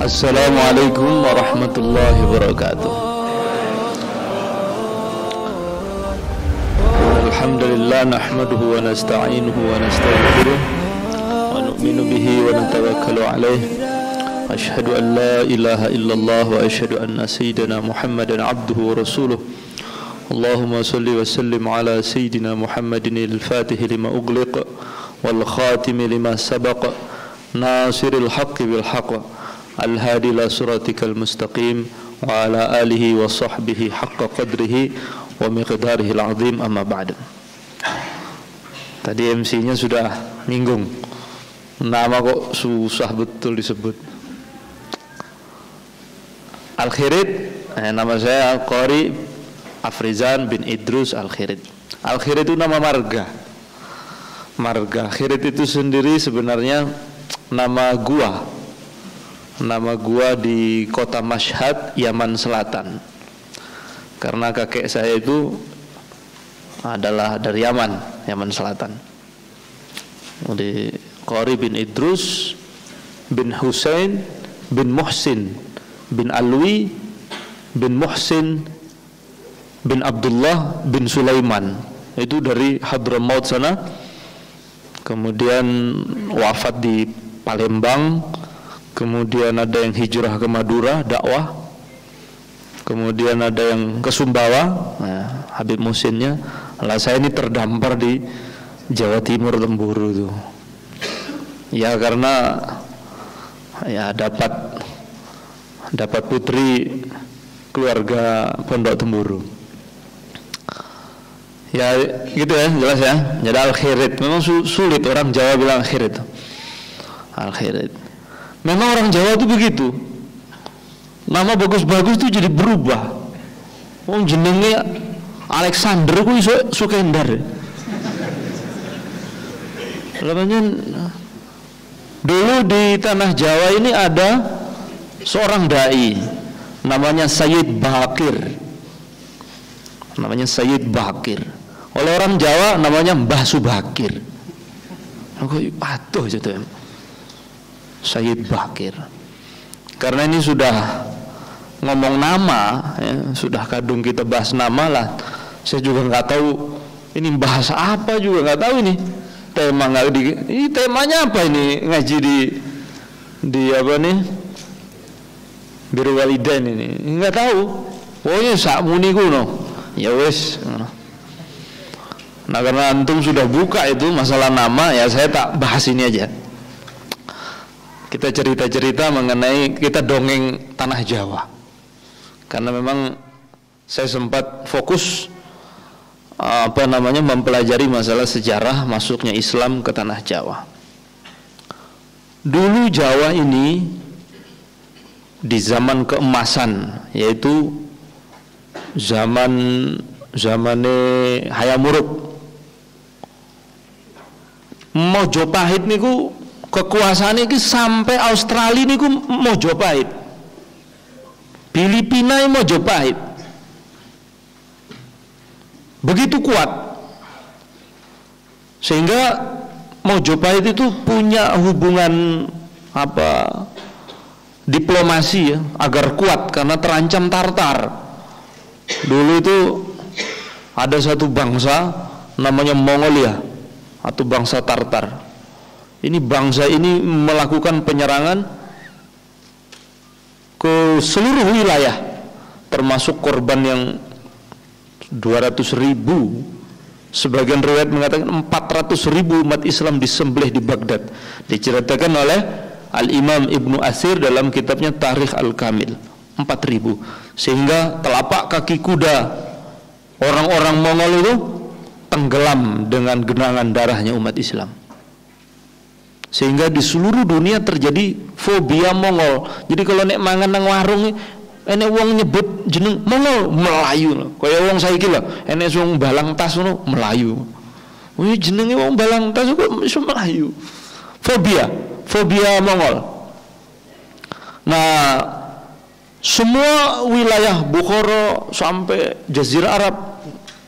Assalamualaikum warahmatullahi wabarakatuh. Alhamdulillah nahmaduhu wa nasta'inuhu wa nastaghfiruh wa nu'minu bihi wa natawakkalu alayh. Ashhadu an la ilaha illallah wa ashhadu anna sayyidina Muhammadan abduhu wa rasuluh. Allahumma salli wa sallim ala sayyidina Muhammadin al-fatih lima ughliq wal khatim lima sabaq nasiril haqqi bil haqq al-hadi ila siratikal mustaqim wa ala alihi wa sahbihi haqqa qadrihi wa miqdarihi al-azim, amma ba'd. Tadi MC-nya sudah nyinggung, nama kok susah betul disebut. Al-Khirid, nama saya Al-Qari Afrizan bin Idrus Al-Khirid. Al-Khirid itu nama marga. Marga Khirid itu sendiri sebenarnya nama gua. Nama gua di kota Mashhad, Yaman Selatan. Karena kakek saya itu adalah dari Yaman Selatan. Di Qari bin Idrus bin Husain bin Muhsin bin Alwi bin Muhsin bin Abdullah bin Sulaiman. Itu dari Hadramaut sana. Kemudian wafat di Palembang. Kemudian ada yang hijrah ke Madura, dakwah. Kemudian ada yang ke Sumbawa, Habib Muhsinnya. Lah saya ini terdampar di Jawa Timur, Temburu tuh. Ya karena ya dapat putri keluarga Pondok Temburu. Ya gitu ya, jelas ya. Jadi Al-Khirid memang sulit orang Jawa bilang Khirid. Al-Khirid. Memang orang Jawa itu begitu. Nama bagus-bagus itu jadi berubah. Jenenge Alexander ku iso Sukendar. Namanya dulu di tanah Jawa ini ada seorang dai namanya Sayyid Bakir. Namanya Sayyid Bakir. Oleh orang Jawa namanya Mbah Subakir. Aku patuh gitu ya. Sayyid Bakir. Karena ini sudah ngomong nama ya, sudah kadung kita bahas nama lah. Saya juga nggak tahu ini bahasa apa, juga nggak tahu ini tema nggak di ini temanya apa ini ngaji di apa nih Biru Walidain ini nggak tahu. Pokoknya sak muni kuno ya wes. Nah karena antum sudah buka itu masalah nama ya, saya tak bahas ini aja. Kita cerita-cerita mengenai, kita dongeng tanah Jawa. Karena memang saya sempat fokus mempelajari masalah sejarah masuknya Islam ke tanah Jawa. Dulu Jawa ini di zaman keemasan, yaitu zamane Hayam Wuruk. Mojopahit niku kekuasaan ini sampai Australia ini Mojopahit, Filipina ini Mojopahit, begitu kuat sehingga Mojopahit itu punya hubungan diplomasi ya, agar kuat karena terancam Tartar. Dulu itu ada satu bangsa namanya Mongolia atau bangsa Tartar. Ini bangsa ini melakukan penyerangan ke seluruh wilayah, termasuk korban yang 200.000. Sebagian riwayat mengatakan 400.000 umat Islam disembelih di Baghdad. Diceritakan oleh Al-Imam Ibnu Athir dalam kitabnya Tarikh Al-Kamil, 4.000. Sehingga telapak kaki kuda orang-orang Mongol itu tenggelam dengan genangan darahnya umat Islam. Sehingga di seluruh dunia terjadi fobia Mongol. Jadi kalau nek mangan nang warung enek wong nyebut jeneng Mongol, Melayu. Kaya wong saiki lho, enek wong balang tas ngono Melayu. Wih jenenge wong balang tas kok iso Melayu. Fobia Mongol. Nah, semua wilayah Bukhara sampai Jazirah Arab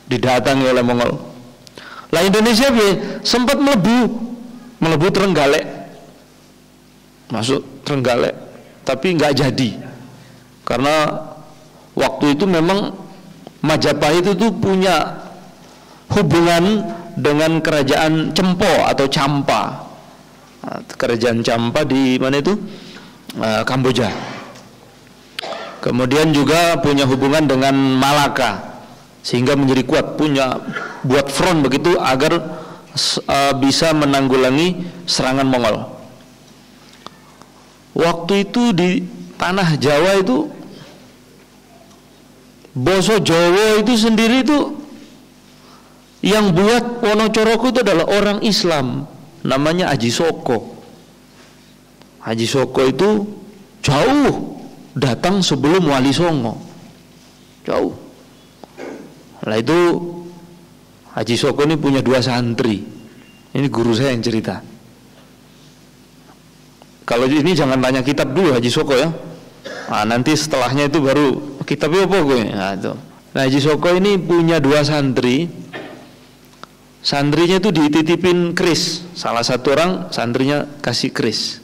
didatangi oleh Mongol. Lah Indonesia sempat melebu Trenggalek, masuk Trenggalek, tapi nggak jadi karena waktu itu memang Majapahit itu punya hubungan dengan kerajaan Cempo atau Campa. Kerajaan Campa di mana itu? Kamboja. Kemudian juga punya hubungan dengan Malaka, sehingga menjadi kuat, buat front begitu agar bisa menanggulangi serangan Mongol. Waktu itu di tanah Jawa itu Boso Jawa itu sendiri itu yang buat Wonocoroko itu adalah orang Islam, namanya Haji Soko. Haji Soko itu jauh datang sebelum Wali Songo, jauh. Nah itu Haji Soko ini punya 2 santri. Ini guru saya yang cerita. Kalau ini jangan tanya kitab dulu Haji Soko ya. Nah, nanti setelahnya itu baru kitabnya apa gue. Nah, itu. Nah, Haji Soko ini punya 2 santri. Santrinya itu dititipin keris. Salah satu orang santrinya kasih keris.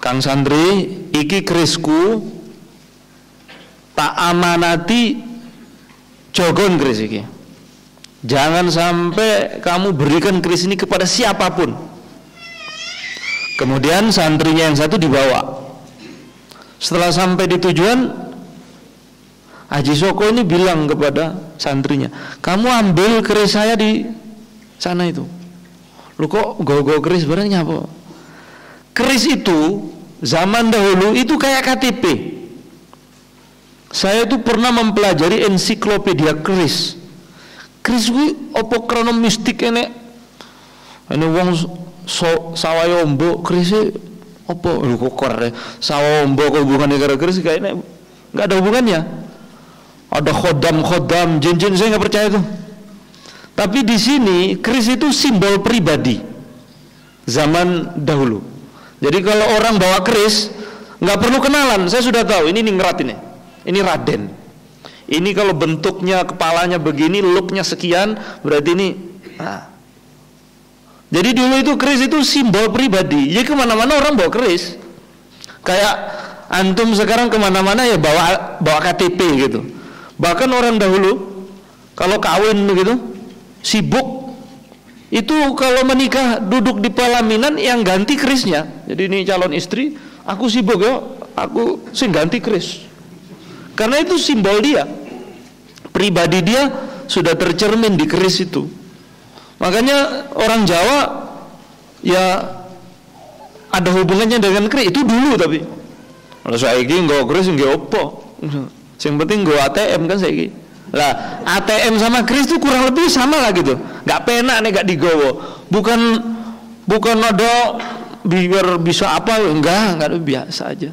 Kang santri, iki kerisku tak amanati jogon keris iki. Jangan sampai kamu berikan keris ini kepada siapapun. Kemudian santrinya yang satu dibawa. Setelah sampai di tujuan, Haji Soko ini bilang kepada santrinya, kamu ambil keris saya di sana itu. Lu kok go-go keris barangnya apa? Keris itu zaman dahulu itu kayak KTP. Saya itu pernah mempelajari ensiklopedia keris. Keris kuwi opo krono mistik enek. Ane wong sawayombo kerise opo lho kok kere sawayombo kok hubungannya karo keris kayaknya enggak ada hubungannya. Ada khodam, jin-jin, saya nggak percaya itu. Tapi di sini keris itu simbol pribadi zaman dahulu. Jadi kalau orang bawa keris nggak perlu kenalan, saya sudah tahu ini ningrat ini Raden. Ini kalau bentuknya kepalanya begini, looknya sekian, berarti ini. Nah. Jadi dulu itu keris itu simbol pribadi. Jadi kemana-mana orang bawa keris. Kayak antum sekarang kemana-mana ya bawa KTP gitu. Bahkan orang dahulu kalau kawin begitu sibuk itu kalau menikah duduk di pelaminan yang ganti kerisnya. Jadi ini calon istri, aku sibuk ya, aku sing ganti keris. Karena itu simbol dia, pribadi dia sudah tercermin di keris itu. Makanya orang Jawa ya ada hubungannya dengan keris itu dulu tapi. Kalau saya ini nggak keris nggak opo. Yang penting gue ATM kan saya. Lah ATM sama keris itu kurang lebih sama lah gitu. Gak penak nih gak digowo. Bukan ada biar bisa apa enggak ada biasa aja.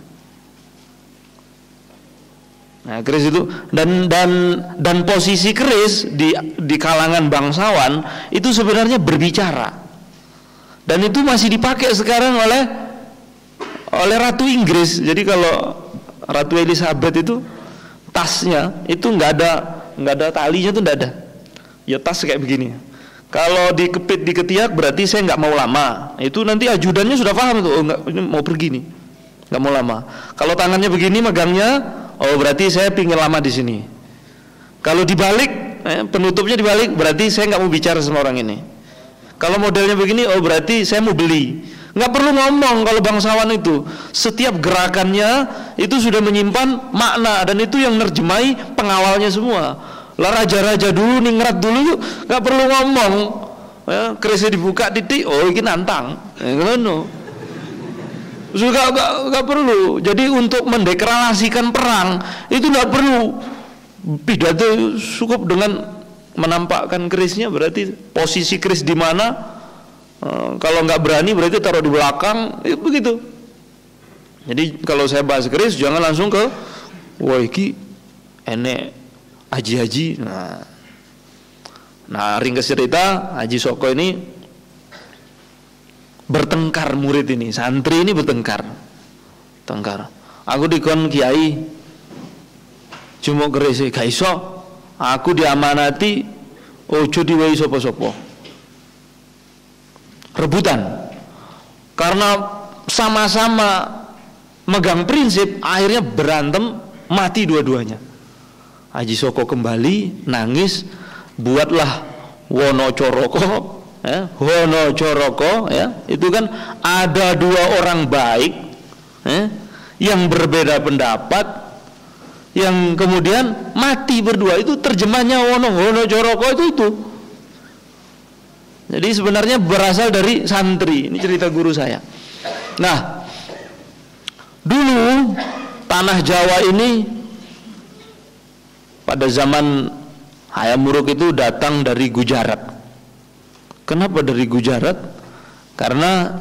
Nah keris itu dan posisi keris di kalangan bangsawan itu sebenarnya berbicara. Dan itu masih dipakai sekarang oleh Ratu Inggris. Jadi kalau Ratu Elizabeth itu tasnya itu nggak ada talinya tuh nggak ada, ya tas kayak begini. Kalau dikepit di ketiak berarti saya nggak mau lama. Itu nanti ajudannya sudah paham tuh, oh nggak ini mau pergi nih, nggak mau lama. Kalau tangannya begini megangnya, oh berarti saya pingin lama di sini. Kalau dibalik, penutupnya dibalik, berarti saya nggak mau bicara sama orang ini. Kalau modelnya begini, oh berarti saya mau beli. Nggak perlu ngomong kalau bangsawan itu, setiap gerakannya itu sudah menyimpan makna dan itu yang nerjemai pengawalnya semua. Lah raja-raja dulu ningrat dulu nggak perlu ngomong, ya, kerisnya dibuka titik, oh ini nantang, no. Juga nggak perlu. Jadi untuk mendeklarasikan perang itu nggak perlu pidato, cukup dengan menampakkan kerisnya, berarti posisi keris di mana. Kalau nggak berani berarti taruh di belakang, begitu. Jadi kalau saya bahas keris jangan langsung ke wah iki enek haji-haji. Nah ringkas cerita Haji Soko ini bertengkar, murid ini santri ini bertengkar. Aku dikon kiai cuma keris gak iso, aku diamanati ojo diwehi sapa-sapa. Rebutan karena sama-sama megang prinsip, akhirnya berantem, mati dua-duanya. Haji Soko kembali nangis, buatlah Wonocoroko, ya, Wonocoroko, ya, itu kan ada dua orang baik, ya, yang berbeda pendapat, yang kemudian mati berdua. Itu terjemahnya Wonocoroko itu. Jadi sebenarnya berasal dari santri. Ini cerita guru saya. Nah, dulu tanah Jawa ini pada zaman Hayam Wuruk itu datang dari Gujarat. Kenapa dari Gujarat? Karena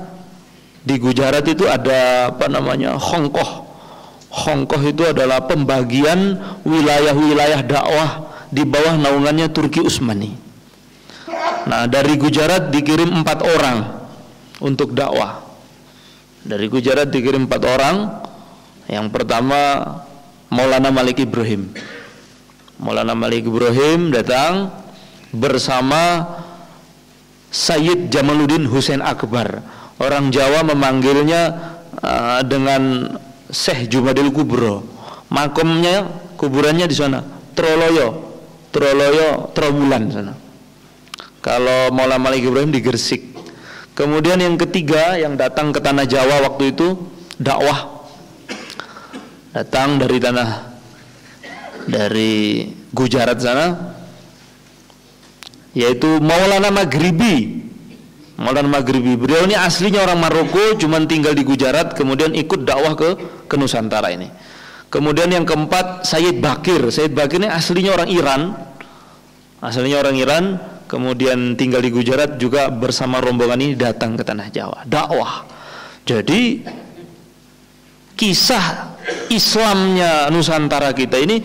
di Gujarat itu ada Hongkoh. Hongkoh itu adalah pembagian wilayah-wilayah dakwah di bawah naungannya Turki Utsmani. Nah, dari Gujarat dikirim 4 orang untuk dakwah. Dari Gujarat dikirim 4 orang. Yang pertama Maulana Malik Ibrahim. Maulana Malik Ibrahim datang bersama Sayyid Jamaluddin Husain Akbar. Orang Jawa memanggilnya dengan Syekh Jumadil Kubro. Makomnya, kuburannya di sana, Troloyo, Trawulan sana. Kalau Maulana Malik Ibrahim di Gresik. Kemudian yang ketiga yang datang ke tanah Jawa waktu itu dakwah, datang dari Gujarat sana, yaitu Maulana Maghribi. Maulana Maghribi, beliau ini aslinya orang Maroko, cuman tinggal di Gujarat, kemudian ikut dakwah ke Nusantara ini. Kemudian yang keempat Sayyid Bakir. Sayyid Bakir ini aslinya orang Iran, kemudian tinggal di Gujarat, juga bersama rombongan ini datang ke tanah Jawa dakwah. Jadi kisah Islamnya Nusantara kita ini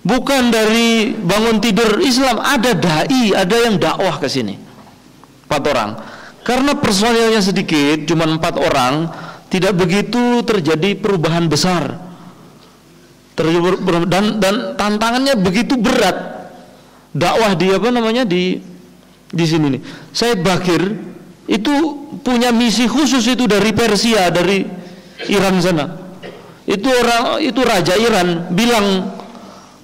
bukan dari bangun tidur Islam, ada dai, ada yang dakwah ke sini. 4 orang. Karena personilnya sedikit, cuma 4 orang, tidak begitu terjadi perubahan besar. Dan tantangannya begitu berat. Dakwah di sini nih. Sayyid Bakir itu punya misi khusus itu dari Persia, dari Iran sana. Itu raja Iran bilang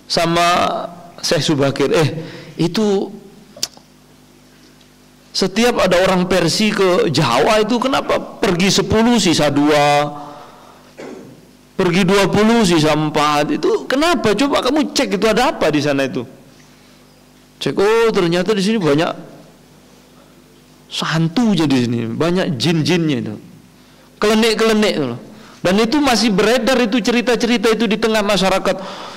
sama Syekh Subakir, itu setiap ada orang Persia ke Jawa itu kenapa pergi 10 sisa 2, pergi 20 sisa 4, itu kenapa? Coba kamu cek itu ada apa di sana itu. Cek, ternyata di sini banyak hantunya, di sini banyak jin-jinnya itu, kelenek-kelenek itu. Dan itu masih beredar itu cerita-cerita itu di tengah masyarakat.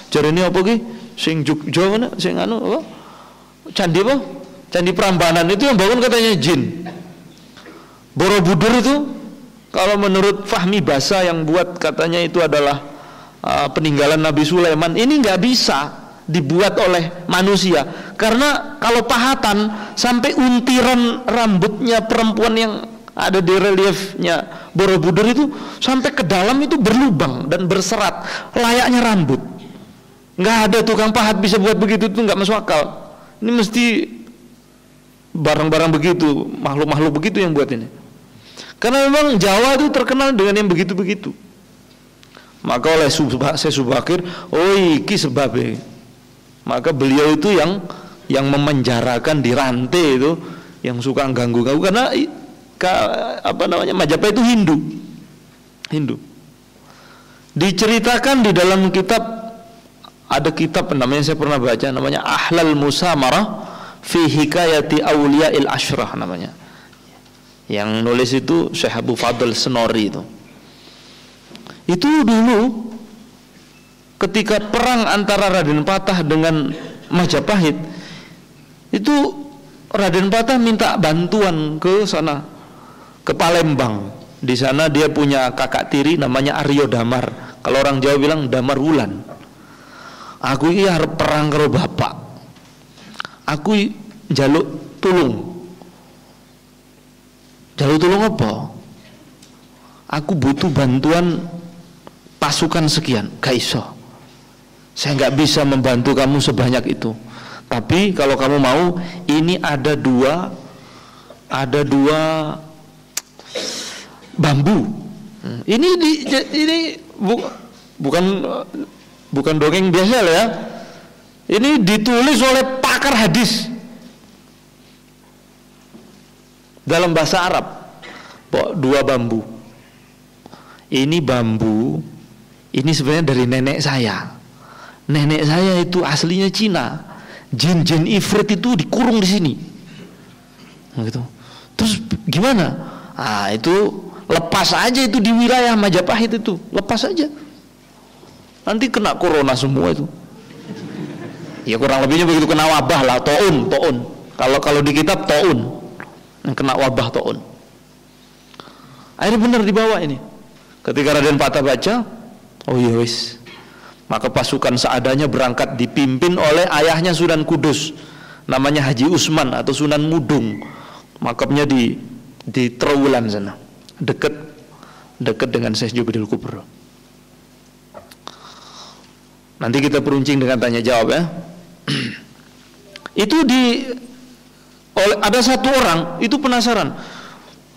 Jadi ini apa ki? Sing Jogja mana? Sing apa? Candi apa? Candi Prambanan itu yang bangun katanya jin. Borobudur itu kalau menurut Fahmi Basa yang buat katanya itu adalah peninggalan Nabi Sulaiman. Ini nggak bisa dibuat oleh manusia, karena kalau pahatan sampai untiran rambutnya perempuan yang ada di reliefnya Borobudur itu sampai ke dalam itu berlubang dan berserat layaknya rambut. Nggak ada tukang pahat bisa buat begitu, itu nggak masuk akal. Ini mesti barang-barang begitu, makhluk-makhluk begitu yang buat ini. Karena memang Jawa itu terkenal dengan yang begitu-begitu. Maka oleh Syekh Subakir, iki sebabnya. Maka beliau itu yang memenjarakan di rantai itu, yang suka ganggu-ganggu, karena Majapahit itu Hindu. Diceritakan di dalam kitab, ada kitab namanya, saya pernah baca, namanya Ahlal Musamarah fi Hikayati Awliya'il Ashrah namanya. Yang nulis itu Syekh Abu Fadl Senori itu. Itu dulu ketika perang antara Raden Patah dengan Majapahit, itu Raden Patah minta bantuan ke sana, ke Palembang. Di sana dia punya kakak tiri namanya Aryo Damar. Kalau orang Jawa bilang Damar Wulan. Aku ini harap perang karo bapak. Aku jaluk tulung. Jaluk tulung apa? Aku butuh bantuan pasukan sekian. Gak iso. Saya nggak bisa membantu kamu sebanyak itu. Tapi kalau kamu mau, ini ada dua bambu. Ini bukan dongeng biasa ya. Ini ditulis oleh pakar hadis dalam bahasa Arab. Dua bambu. Ini bambu, ini sebenarnya dari nenek saya. Nenek saya itu aslinya Cina. Jin-jin ifrit itu dikurung di sini. Gitu. Terus gimana? Ah, itu lepas aja itu di wilayah Majapahit itu, lepas aja. Nanti kena corona semua itu. Ya kurang lebihnya begitu, kena wabah lah, taun. Kalau di kitab taun, kena wabah taun. Akhirnya benar dibawa ini. Ketika Raden Patah baca, oh iya wis. Maka pasukan seadanya berangkat dipimpin oleh ayahnya Sunan Kudus, namanya Haji Usman atau Sunan Mudung. Makamnya di Trowulan sana, dekat dengan Syekh Jubedil Kubro. Nanti kita peruncing dengan tanya jawab ya. Itu ada satu orang itu penasaran,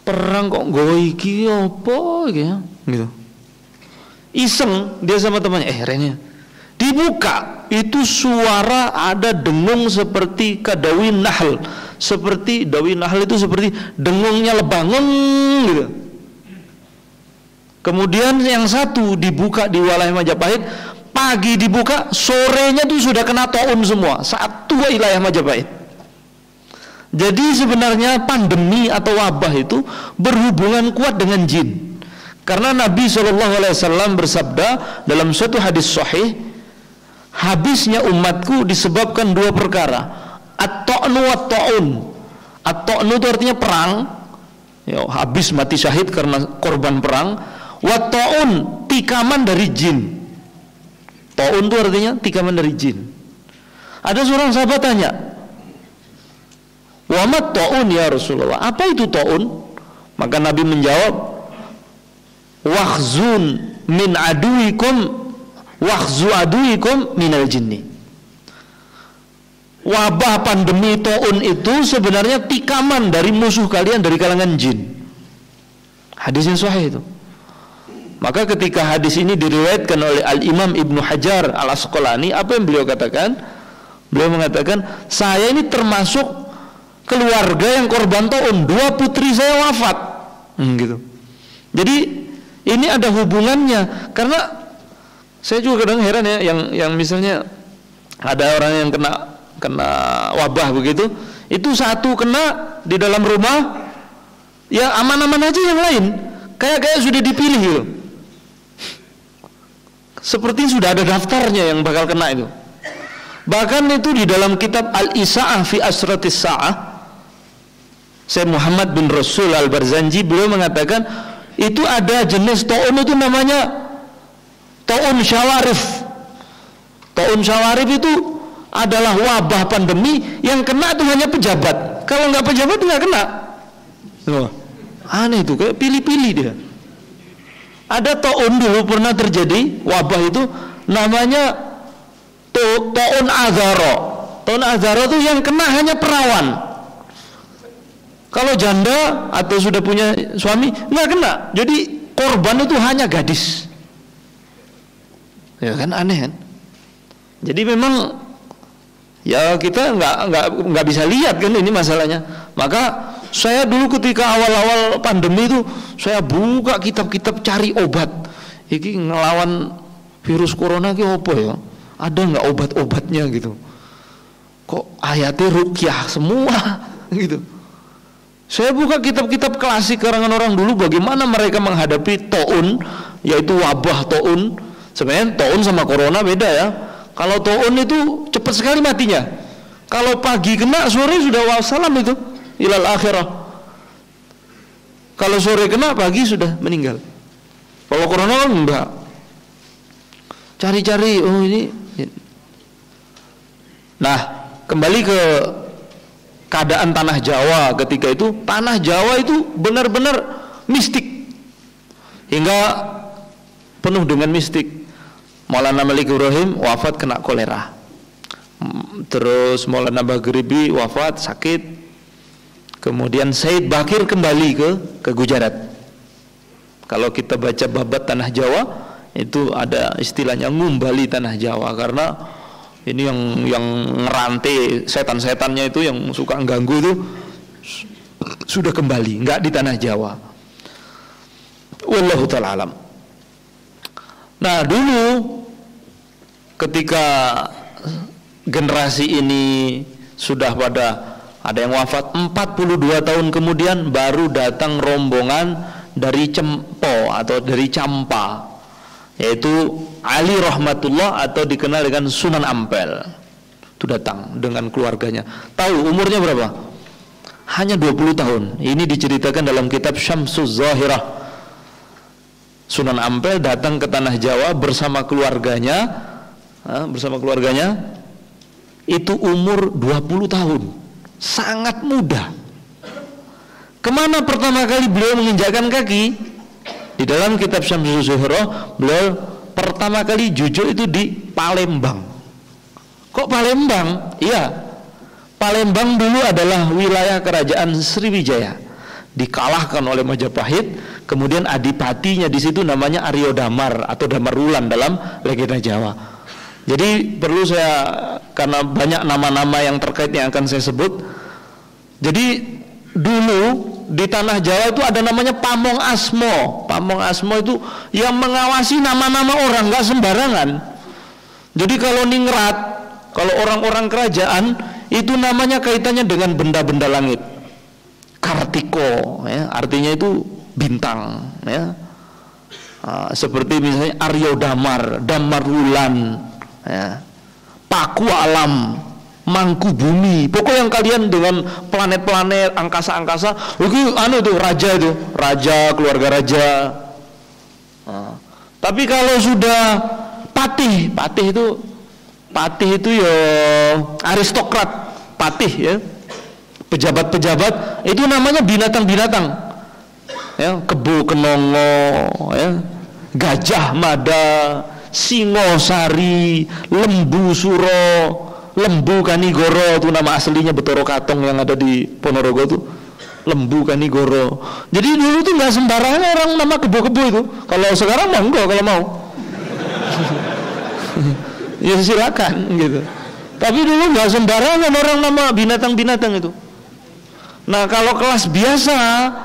perang kok goy iki apa gitu. Iseng dia sama temannya, Renya dibuka, itu suara ada dengung seperti kadawi nahl, seperti dawi nahl itu seperti dengungnya lebah gitu. Kemudian yang satu dibuka di wilayah Majapahit, pagi dibuka, sorenya tuh sudah kena taun semua, satu wilayah Majapahit. Jadi sebenarnya pandemi atau wabah itu berhubungan kuat dengan jin. Karena Nabi SAW bersabda dalam suatu hadis sahih, habisnya umatku disebabkan dua perkara, at-ta'nu wat-ta'un. At-ta'nu itu artinya perang, ya, habis mati syahid karena korban perang. Wat-ta'un, tikaman dari jin. Ta'un itu artinya tikaman dari jin. Ada seorang sahabat tanya, wa mat ta'un ya Rasulullah, apa itu ta'un? Maka Nabi menjawab, wakhzun min aduikum wakhzu aduikum minal jinni. Wabah pandemi ta'un itu sebenarnya tikaman dari musuh kalian dari kalangan jin. Hadisnya sahih itu. Maka ketika hadis ini diriwayatkan oleh Al-Imam Ibnu Hajar Al-Asqalani, apa yang beliau katakan? Beliau mengatakan, saya ini termasuk keluarga yang korban ta'un, 2 putri saya wafat. Gitu. Jadi ini ada hubungannya, karena saya juga kadang heran ya, yang misalnya ada orang yang kena wabah begitu, itu satu kena di dalam rumah, ya aman-aman aja, yang lain kayak sudah dipilih gitu. Seperti sudah ada daftarnya yang bakal kena itu. Bahkan itu di dalam kitab Al-Isa'ah fi Asratis Sa'ah, Syekh Muhammad bin Rasul Al-Barzanji, beliau mengatakan itu ada jenis ta'un itu namanya ta'un syawarif. Ta'un syawarif itu adalah wabah pandemi yang kena itu hanya pejabat. Kalau nggak pejabat nggak kena. Loh, aneh itu, kayak pilih-pilih dia. Ada ta'un dulu pernah terjadi wabah itu namanya ta'un azaro. Ta'un azaro itu yang kena hanya perawan. Kalau janda atau sudah punya suami nggak kena. Jadi korban itu hanya gadis. Ya kan, aneh kan? Jadi memang ya kita nggak bisa lihat kan ini masalahnya. Maka saya dulu ketika awal-awal pandemi itu saya buka kitab-kitab cari obat. Iki ngelawan virus corona ki apa ya? Ada nggak obat-obatnya gitu? Kok ayatnya ruqyah semua gitu? Saya buka kitab-kitab klasik karangan orang dulu, bagaimana mereka menghadapi ta'un, yaitu wabah ta'un. Sebenarnya ta'un sama corona beda ya. Kalau ta'un itu cepat sekali matinya. Kalau pagi kena, sore sudah wassalam itu ilal akhirah. Kalau sore kena, pagi sudah meninggal. Kalau corona kan enggak. Cari-cari, oh ini. Nah, kembali ke keadaan tanah Jawa ketika itu. Tanah Jawa itu benar-benar mistik, hingga penuh dengan mistik. Maulana Malik Ibrahim wafat kena kolera. Terus Maulana Baghribi wafat sakit. Kemudian Said Bakir kembali ke Gujarat. Kalau kita baca babat tanah Jawa, itu ada istilahnya ngumbali tanah Jawa, karena ini yang ngerantai setan-setannya itu yang suka ganggu itu sudah kembali, nggak di tanah Jawa. Wallahu ta'ala alam. Nah, dulu ketika generasi ini sudah ada yang wafat, 42 tahun kemudian baru datang rombongan dari Cempo atau dari Campa, yaitu Ali rahmatullah atau dikenal dengan Sunan Ampel. Itu datang dengan keluarganya. Tahu umurnya berapa? Hanya 20 tahun. Ini diceritakan dalam kitab Syamsuz Zahirah. Sunan Ampel datang ke tanah Jawa bersama keluarganya, itu umur 20 tahun. Sangat muda. Kemana pertama kali beliau menginjakkan kaki? Di dalam kitab Syamsuz Zahirah, beliau pertama kali jujur itu di Palembang. Kok Palembang? Iya, Palembang dulu adalah wilayah kerajaan Sriwijaya, dikalahkan oleh Majapahit. Kemudian adipatinya di situ namanya Aryo Damar atau Damar Wulan dalam legenda Jawa. Jadi perlu saya, karena banyak nama-nama yang terkait yang akan saya sebut. Jadi dulu di tanah Jawa itu ada namanya Pamong Asmo. Pamong Asmo itu yang mengawasi nama-nama orang, nggak sembarangan. Jadi kalau ningrat, kalau orang-orang kerajaan itu namanya kaitannya dengan benda-benda langit. Kartiko, ya, artinya itu bintang, ya. Seperti misalnya Aryo Damar, Damar Wulan, ya. Paku Alam, Mangku Bumi. Pokoknya yang kalian dengan planet-planet, angkasa-angkasa, itu raja, itu raja, keluarga raja. Tapi kalau sudah patih itu ya aristokrat, patih, ya, pejabat-pejabat, itu namanya binatang-binatang, ya, Kebo Kenongo, ya, Gajah Mada, Singosari, Lembu Suro, Lembu Kanigoro, itu nama aslinya Betoro Katong yang ada di Ponorogo tuh, Lembu Kanigoro. Jadi dulu tuh nggak sembarangan orang nama kebo-kebo itu. Kalau sekarang mah enggak, kalau mau ya silakan gitu. Tapi dulu nggak sembarangan orang nama binatang-binatang itu. Nah, kalau kelas biasa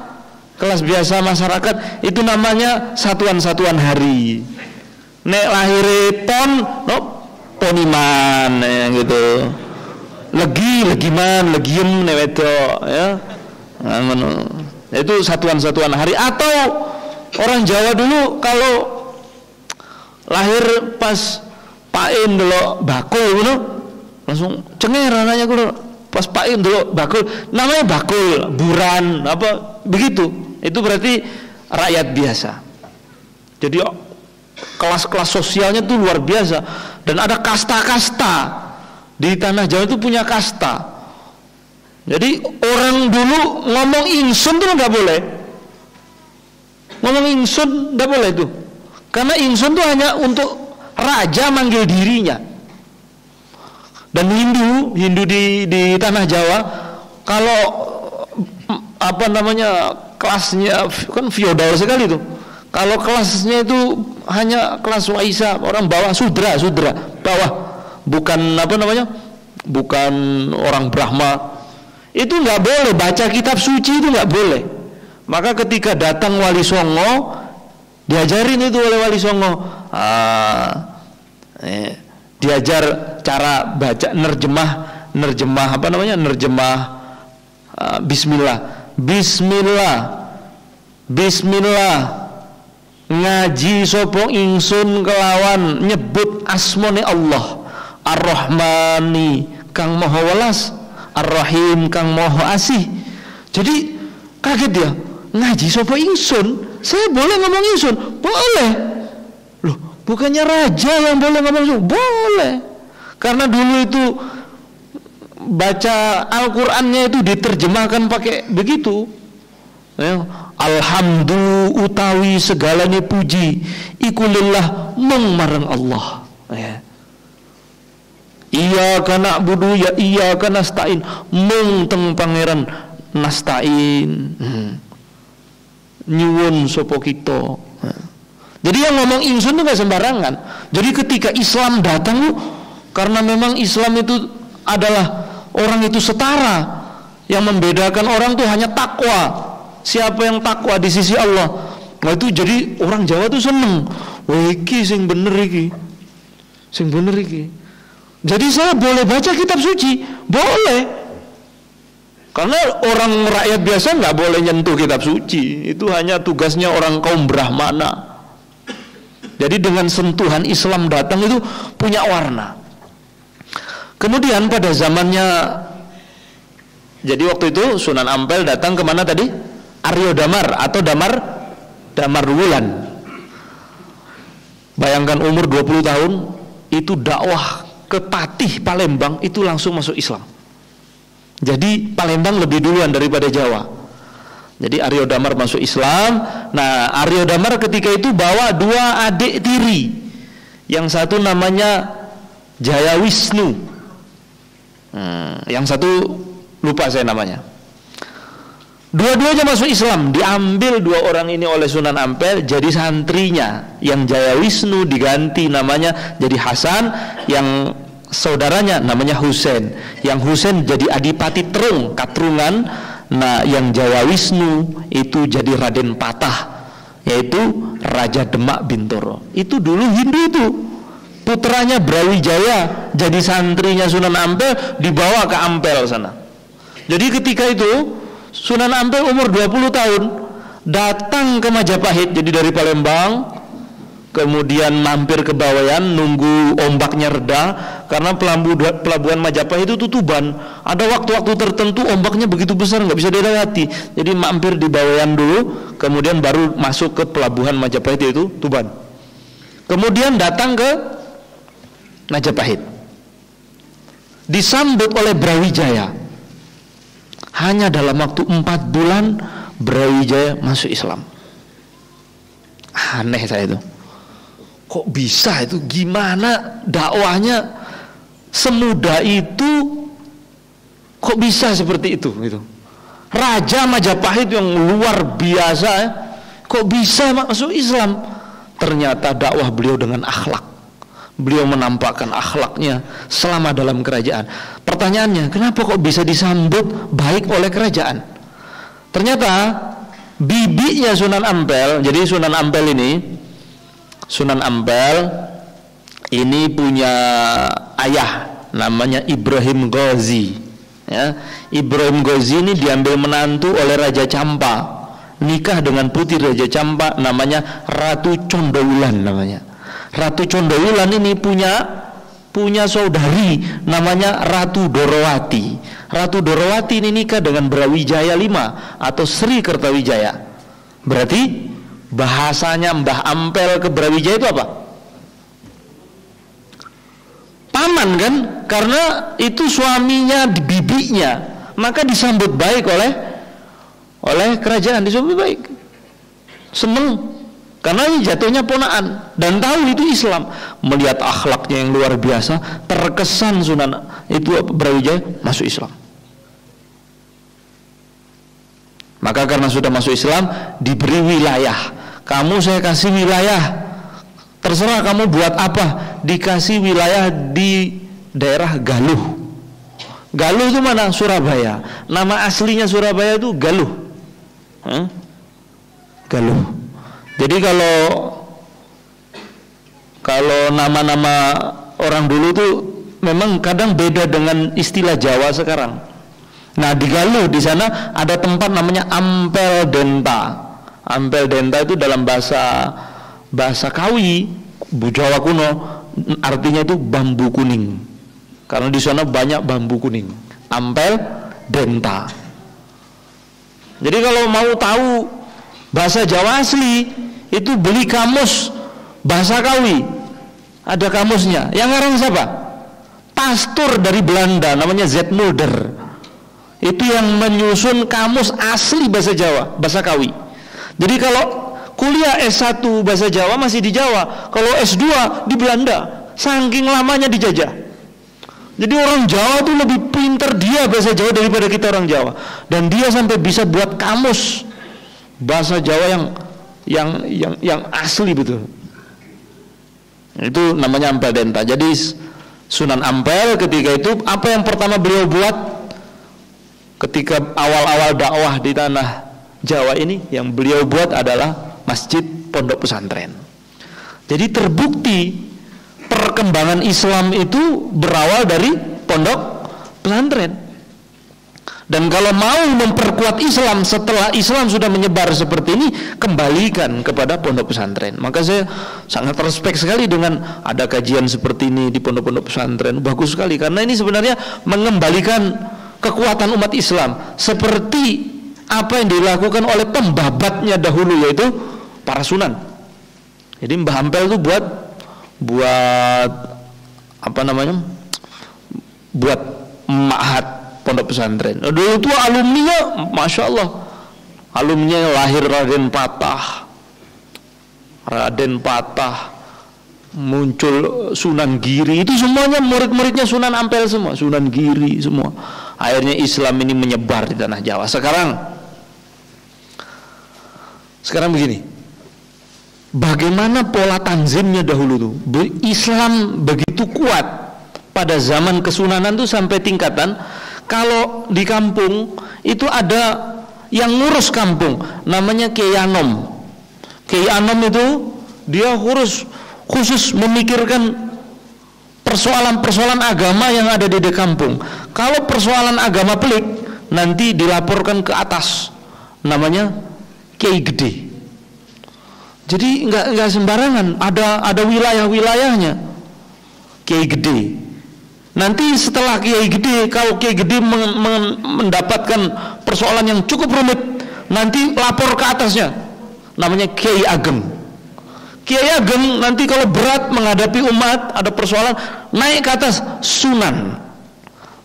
masyarakat itu namanya satuan-satuan hari. Nek lahire pon, no, poniman, ya, gitu. Legiman, legiem, nek wedok, ya. Nah, itu satuan-satuan hari. Atau orang Jawa dulu kalau lahir pas pain dulu bakul, gitu, langsung cenger anaknya dulu. Pas pain dulu bakul, namanya bakul, buran, apa begitu. Itu berarti rakyat biasa. Jadi kelas-kelas sosialnya tuh luar biasa. Dan ada kasta-kasta. Di tanah Jawa itu punya kasta. Jadi orang dulu ngomong ingsun tuh nggak boleh. Ngomong ingsun nggak boleh tuh. Karena ingsun tuh hanya untuk raja manggil dirinya. Dan Hindu di tanah Jawa, kalau apa namanya kelasnya kan feodal sekali tuh. Kalau kelasnya itu hanya kelas waisa, orang bawah, sudra bawah, bukan apa namanya, bukan orang Brahma. Itu nggak boleh baca kitab suci, itu nggak boleh. Maka ketika datang Wali Songo, diajarin itu oleh Wali Songo, diajar cara baca nerjemah apa namanya, Bismillah ngaji sopo ingsun kelawan nyebut asmone Allah Ar-Rahmani kang maha welas, Ar-Rahim kang maha asih. Jadi kaget dia, ngaji sopo ingsun, saya boleh ngomong ingsun? Boleh. Loh, bukannya raja yang boleh ngomong ingsun? Boleh. Karena dulu itu baca Al-Qur'annya itu diterjemahkan pakai begitu, ya. Alhamdulillah utawi segalanya puji iku lillah mung marang Allah, ya. Iyyaka na'budu ya iyyaka nasta'in, mung teng pangeran nasta'in, nyuwun sapa kita. Jadi yang ngomong ingsun itu gak sembarangan. Jadi ketika Islam datang, karena memang Islam itu adalah orang itu setara. Yang membedakan orang itu hanya takwa. Siapa yang takwa di sisi Allah. Nah itu jadi orang Jawa tuh seneng. Wah iki sing bener iki. Sing bener iki. Jadi saya boleh baca kitab suci? Boleh. Karena orang rakyat biasa nggak boleh nyentuh kitab suci. Itu hanya tugasnya orang kaum Brahmana. Jadi dengan sentuhan Islam datang itu punya warna. Kemudian pada zamannya, jadi waktu itu Sunan Ampel datang kemana tadi? Aryo Damar atau Damar Wulan. Bayangkan umur 20 tahun itu dakwah ke Patih Palembang, itu langsung masuk Islam. Jadi Palembang lebih duluan daripada Jawa. Jadi Aryo Damar masuk Islam. Nah Aryo Damar ketika itu bawa 2 adik tiri. Yang satu namanya Jaya Wisnu, yang satu lupa saya namanya. Dua-duanya masuk Islam. Diambil 2 orang ini oleh Sunan Ampel jadi santrinya. Yang Jaya Wisnu diganti namanya jadi Hasan, yang saudaranya namanya Husain. Yang Husain jadi Adipati Terung, Katrungan. Nah yang Jaya Wisnu itu jadi Raden Patah, yaitu Raja Demak Bintoro. Itu dulu Hindu itu. Putranya Brawijaya jadi santrinya Sunan Ampel, dibawa ke Ampel sana. Jadi ketika itu Sunan Ampel umur 20 tahun datang ke Majapahit, jadi dari Palembang, kemudian mampir ke Bawean, nunggu ombaknya reda, karena pelabuhan Majapahit itu tutuban. Ada waktu-waktu tertentu ombaknya begitu besar nggak bisa dilewati. Jadi mampir di Bawean dulu, kemudian baru masuk ke pelabuhan Majapahit, yaitu Tuban. Kemudian datang ke Majapahit, disambut oleh Brawijaya. Hanya dalam waktu 4 bulan Brawijaya masuk Islam. Aneh saya itu. Kok bisa itu? Gimana dakwahnya semudah itu? Kok bisa seperti itu? Gitu. Raja Majapahit yang luar biasa, kok bisa masuk Islam? Ternyata dakwah beliau dengan akhlak. Beliau menampakkan akhlaknya selama dalam kerajaan. Pertanyaannya, kenapa kok bisa disambut baik oleh kerajaan? Ternyata bibinya Sunan Ampel, jadi Sunan Ampel ini punya ayah namanya Ibrahim Ghazi. Ya, Ibrahim Ghazi ini diambil menantu oleh Raja Campa, nikah dengan putri Raja Campa namanya Ratu Condowulan namanya. Ratu Condowulan ini punya saudari namanya Ratu Dorowati. Ratu Dorowati ini nikah dengan Brawijaya V atau Sri Kertawijaya. Berarti bahasanya Mbah Ampel ke Brawijaya itu apa? Paman kan? Karena itu suaminya, bibinya. Maka disambut baik oleh kerajaan, disambut baik. Seneng. Karena ini jatuhnya ponaan dan tahu itu Islam. Melihat akhlaknya yang luar biasa, terkesan Sunan itu Brawijaya masuk Islam. Maka karena sudah masuk Islam, diberi wilayah. Kamu saya kasih wilayah, terserah kamu buat apa. Dikasih wilayah di daerah Galuh. Galuh itu mana? Surabaya. Nama aslinya Surabaya itu Galuh. Galuh. Jadi kalau nama-nama orang dulu tuh memang kadang beda dengan istilah Jawa sekarang. Nah di Galuh di sana ada tempat namanya Ampel Denta. Ampel Denta itu dalam bahasa Kawi, Jawa kuno, artinya itu bambu kuning. Karena di sana banyak bambu kuning. Ampel Denta. Jadi kalau mau tahu bahasa Jawa asli, itu beli kamus bahasa Kawi, ada kamusnya. Yang ngarang siapa? Pastor dari Belanda namanya Z. Mulder. Itu yang menyusun kamus asli bahasa Jawa, bahasa Kawi. Jadi kalau kuliah S1 bahasa Jawa masih di Jawa, kalau S2 di Belanda, saking lamanya dijajah. Jadi orang Jawa tuh lebih pintar dia bahasa Jawa daripada kita orang Jawa. Dan dia sampai bisa buat kamus bahasa Jawa yang yang asli betul. Itu namanya Ampel Denta. Jadi Sunan Ampel ketika itu apa yang pertama beliau buat ketika awal-awal dakwah di tanah Jawa ini, yang beliau buat adalah masjid pondok pesantren. Jadi terbukti perkembangan Islam itu berawal dari pondok pesantren. Dan kalau mau memperkuat Islam setelah Islam sudah menyebar seperti ini, kembalikan kepada pondok pesantren. Maka saya sangat respect sekali dengan ada kajian seperti ini di pondok-pondok pesantren. Bagus sekali, karena ini sebenarnya mengembalikan kekuatan umat Islam seperti apa yang dilakukan oleh pembabatnya dahulu, yaitu para sunan. Jadi Mbah Ampel itu buat apa namanya? Buat ma'had pondok pesantren. Dulu itu alumninya, masya Allah, alumninya lahir Raden Patah, muncul Sunan Giri, itu semuanya murid-muridnya Sunan Ampel semua, Sunan Giri semua. Akhirnya Islam ini menyebar di tanah Jawa. Sekarang begini, bagaimana pola tanzimnya dahulu tuh? Islam begitu kuat pada zaman kesunanan tuh sampai tingkatan kalau di kampung itu ada yang ngurus kampung, namanya Kiai Anom. Kiai Anom itu dia khusus memikirkan persoalan-persoalan agama yang ada di kampung. Kalau persoalan agama pelik, nanti dilaporkan ke atas, namanya Kiai Gede. Jadi nggak sembarangan, ada wilayah-wilayahnya Kiai Gede. Nanti setelah Kiai Gede, kalau Kiai Gede mendapatkan persoalan yang cukup rumit, nanti lapor ke atasnya, namanya Kiai Ageng. Kiai Ageng nanti kalau berat menghadapi umat, ada persoalan, naik ke atas Sunan.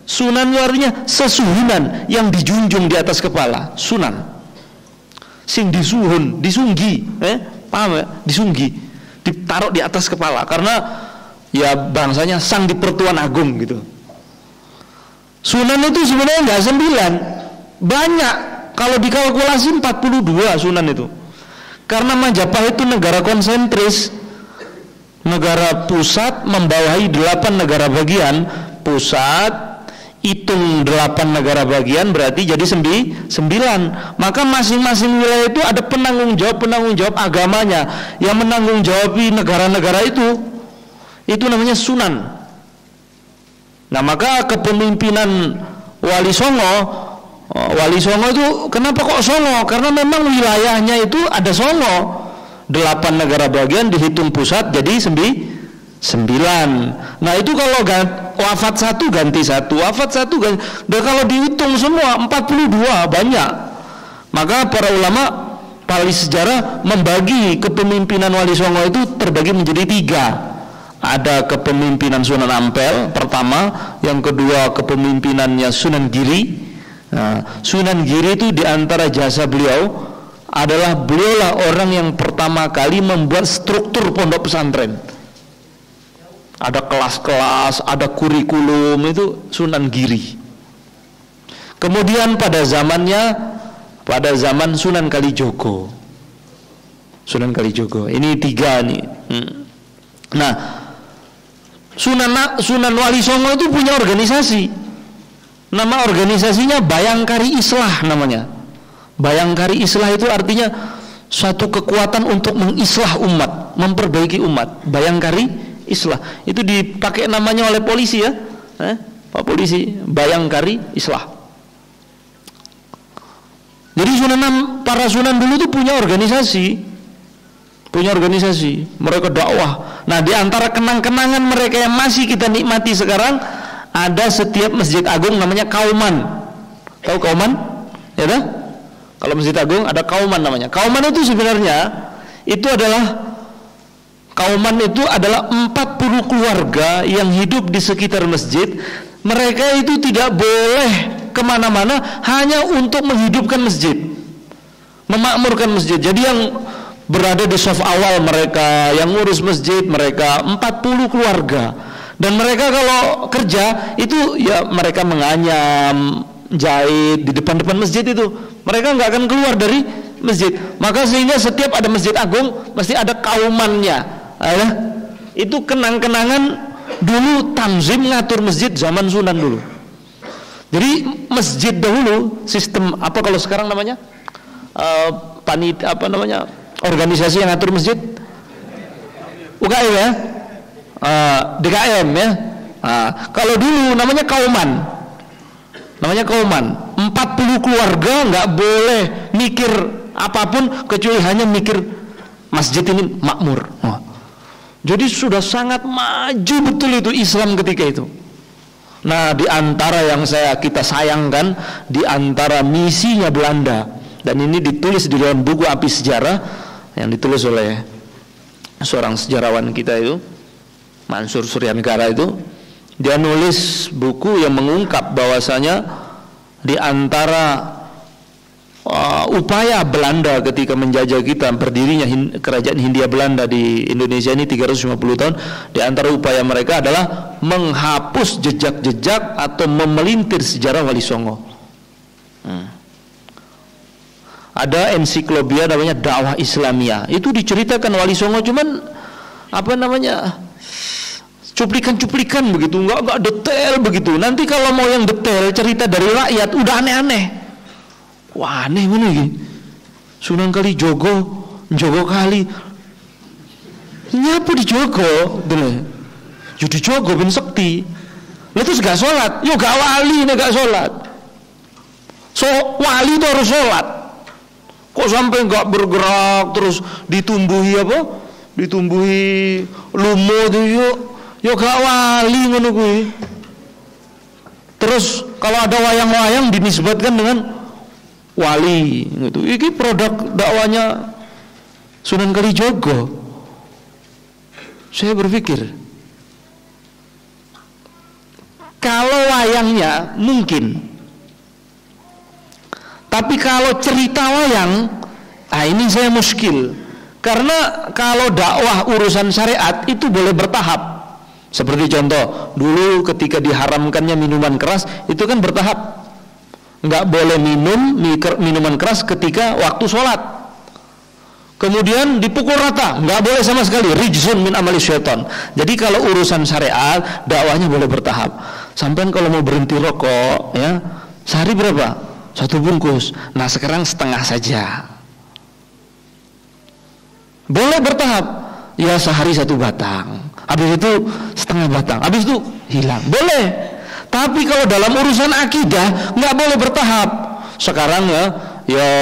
Sunan itu artinya sesuhunan, yang dijunjung di atas kepala, Sunan. Sing disuhun, disunggi, paham ya? Disunggi, ditaruh di atas kepala, karena ya bangsanya sang dipertuan agung gitu. Sunan itu sebenarnya nggak 9, banyak. Kalau dikalkulasi 42 sunan itu. Karena Majapahit itu negara konsentris, negara pusat membawahi 8 negara bagian. Pusat hitung 8 negara bagian berarti jadi 9. Maka masing-masing wilayah itu ada penanggung jawab agamanya, yang menanggung jawabi negara-negara itu namanya Sunan. Nah, maka kepemimpinan Wali Songo itu kenapa kok Songo? Karena memang wilayahnya itu ada Songo. 8 negara bagian dihitung pusat jadi 9. Nah, itu kalau wafat 1 ganti 1, wafat 1 ganti. Dan kalau dihitung semua 42 banyak. Maka para ulama ahli sejarah membagi kepemimpinan Wali Songo itu terbagi menjadi 3. Ada kepemimpinan Sunan Ampel pertama, yang kedua kepemimpinannya Sunan Giri. Nah, Sunan Giri itu diantara jasa beliau adalah beliaulah orang yang pertama kali membuat struktur pondok pesantren. Ada kelas-kelas, ada kurikulum, itu Sunan Giri. Kemudian pada zaman Sunan Kalijogo. Sunan Kalijogo. Ini 3 nih. Nah, Sunan Wali Songo itu punya organisasi. Nama organisasinya Bayangkari Islah namanya. Bayangkari Islah itu artinya suatu kekuatan untuk mengislah umat, memperbaiki umat. Bayangkari Islah. Itu dipakai namanya oleh polisi ya. Pak Polisi, Bayangkari Islah. Jadi para sunan dulu itu punya organisasi. Mereka dakwah. Nah, di antara kenang-kenangan mereka yang masih kita nikmati sekarang, ada setiap masjid agung namanya Kauman. Tahu Kauman? Ya kan? Kalau masjid agung ada Kauman namanya. Kauman itu sebenarnya Kauman itu adalah 40 keluarga yang hidup di sekitar masjid. Mereka itu tidak boleh kemana-mana, hanya untuk menghidupkan masjid, memakmurkan masjid. Jadi yang berada di saf awal mereka, yang ngurus masjid mereka 40 keluarga. Dan mereka kalau kerja itu ya mereka menganyam, jahit di depan-depan masjid itu. Mereka nggak akan keluar dari masjid. Maka sehingga setiap ada masjid agung mesti ada kaumannya. Itu kenang-kenangan dulu tanzim ngatur masjid zaman Sunan dulu. Jadi masjid dahulu sistem apa kalau sekarang namanya organisasi yang ngatur masjid UKM ya, DKM ya. Kalau dulu namanya kauman. 40 keluarga nggak boleh mikir apapun kecuali hanya mikir masjid ini makmur. Jadi sudah sangat maju betul itu Islam ketika itu. Nah, di antara yang kita sayangkan, di antara misinya Belanda, dan ini ditulis di dalam buku Api Sejarah yang ditulis oleh seorang sejarawan kita itu, Mansur Suryanegara itu, dia nulis buku yang mengungkap bahwasanya di antara upaya Belanda ketika menjajah kita, berdirinya kerajaan Hindia Belanda di Indonesia ini 350 tahun, di antara upaya mereka adalah menghapus jejak-jejak atau memelintir sejarah Wali Songo. Ada ensiklopedia namanya Dakwah Islamiyah. Itu diceritakan Wali Songo cuman cuplikan-cuplikan begitu, enggak detail begitu. Nanti kalau mau yang detail cerita dari rakyat udah aneh-aneh. Wah, aneh mana ini? Sunan Kalijogo, Jogo Kali. Nyapa di Jogo? Jadi Jogo bin Sekti. Lalu terus gak sholat? Yo gak wali nih gak sholat. So wali itu harus sholat. Kok sampai gak bergerak terus ditumbuhi apa? Ditumbuhi lumo tuh yo gak wali ngono kuwi. Terus kalau ada wayang-wayang dinisbatkan dengan wali gitu. Ini produk dakwanya Sunan Kalijogo. Saya berpikir kalau wayangnya mungkin, tapi kalau cerita wayang, ini saya muskil. Karena kalau dakwah urusan syariat itu boleh bertahap. Seperti contoh, dulu ketika diharamkannya minuman keras, itu kan bertahap. Nggak boleh minum minuman keras ketika waktu sholat. Kemudian dipukul rata, nggak boleh sama sekali. Rijzun min amali syaitan. Jadi kalau urusan syariat, dakwahnya boleh bertahap. Sampai kalau mau berhenti rokok, ya sehari berapa? 1 bungkus. Nah sekarang setengah saja. Boleh bertahap. Ya sehari 1 batang. Habis itu setengah batang. Habis itu hilang. Boleh. Tapi kalau dalam urusan akidah nggak boleh bertahap. Sekarang ya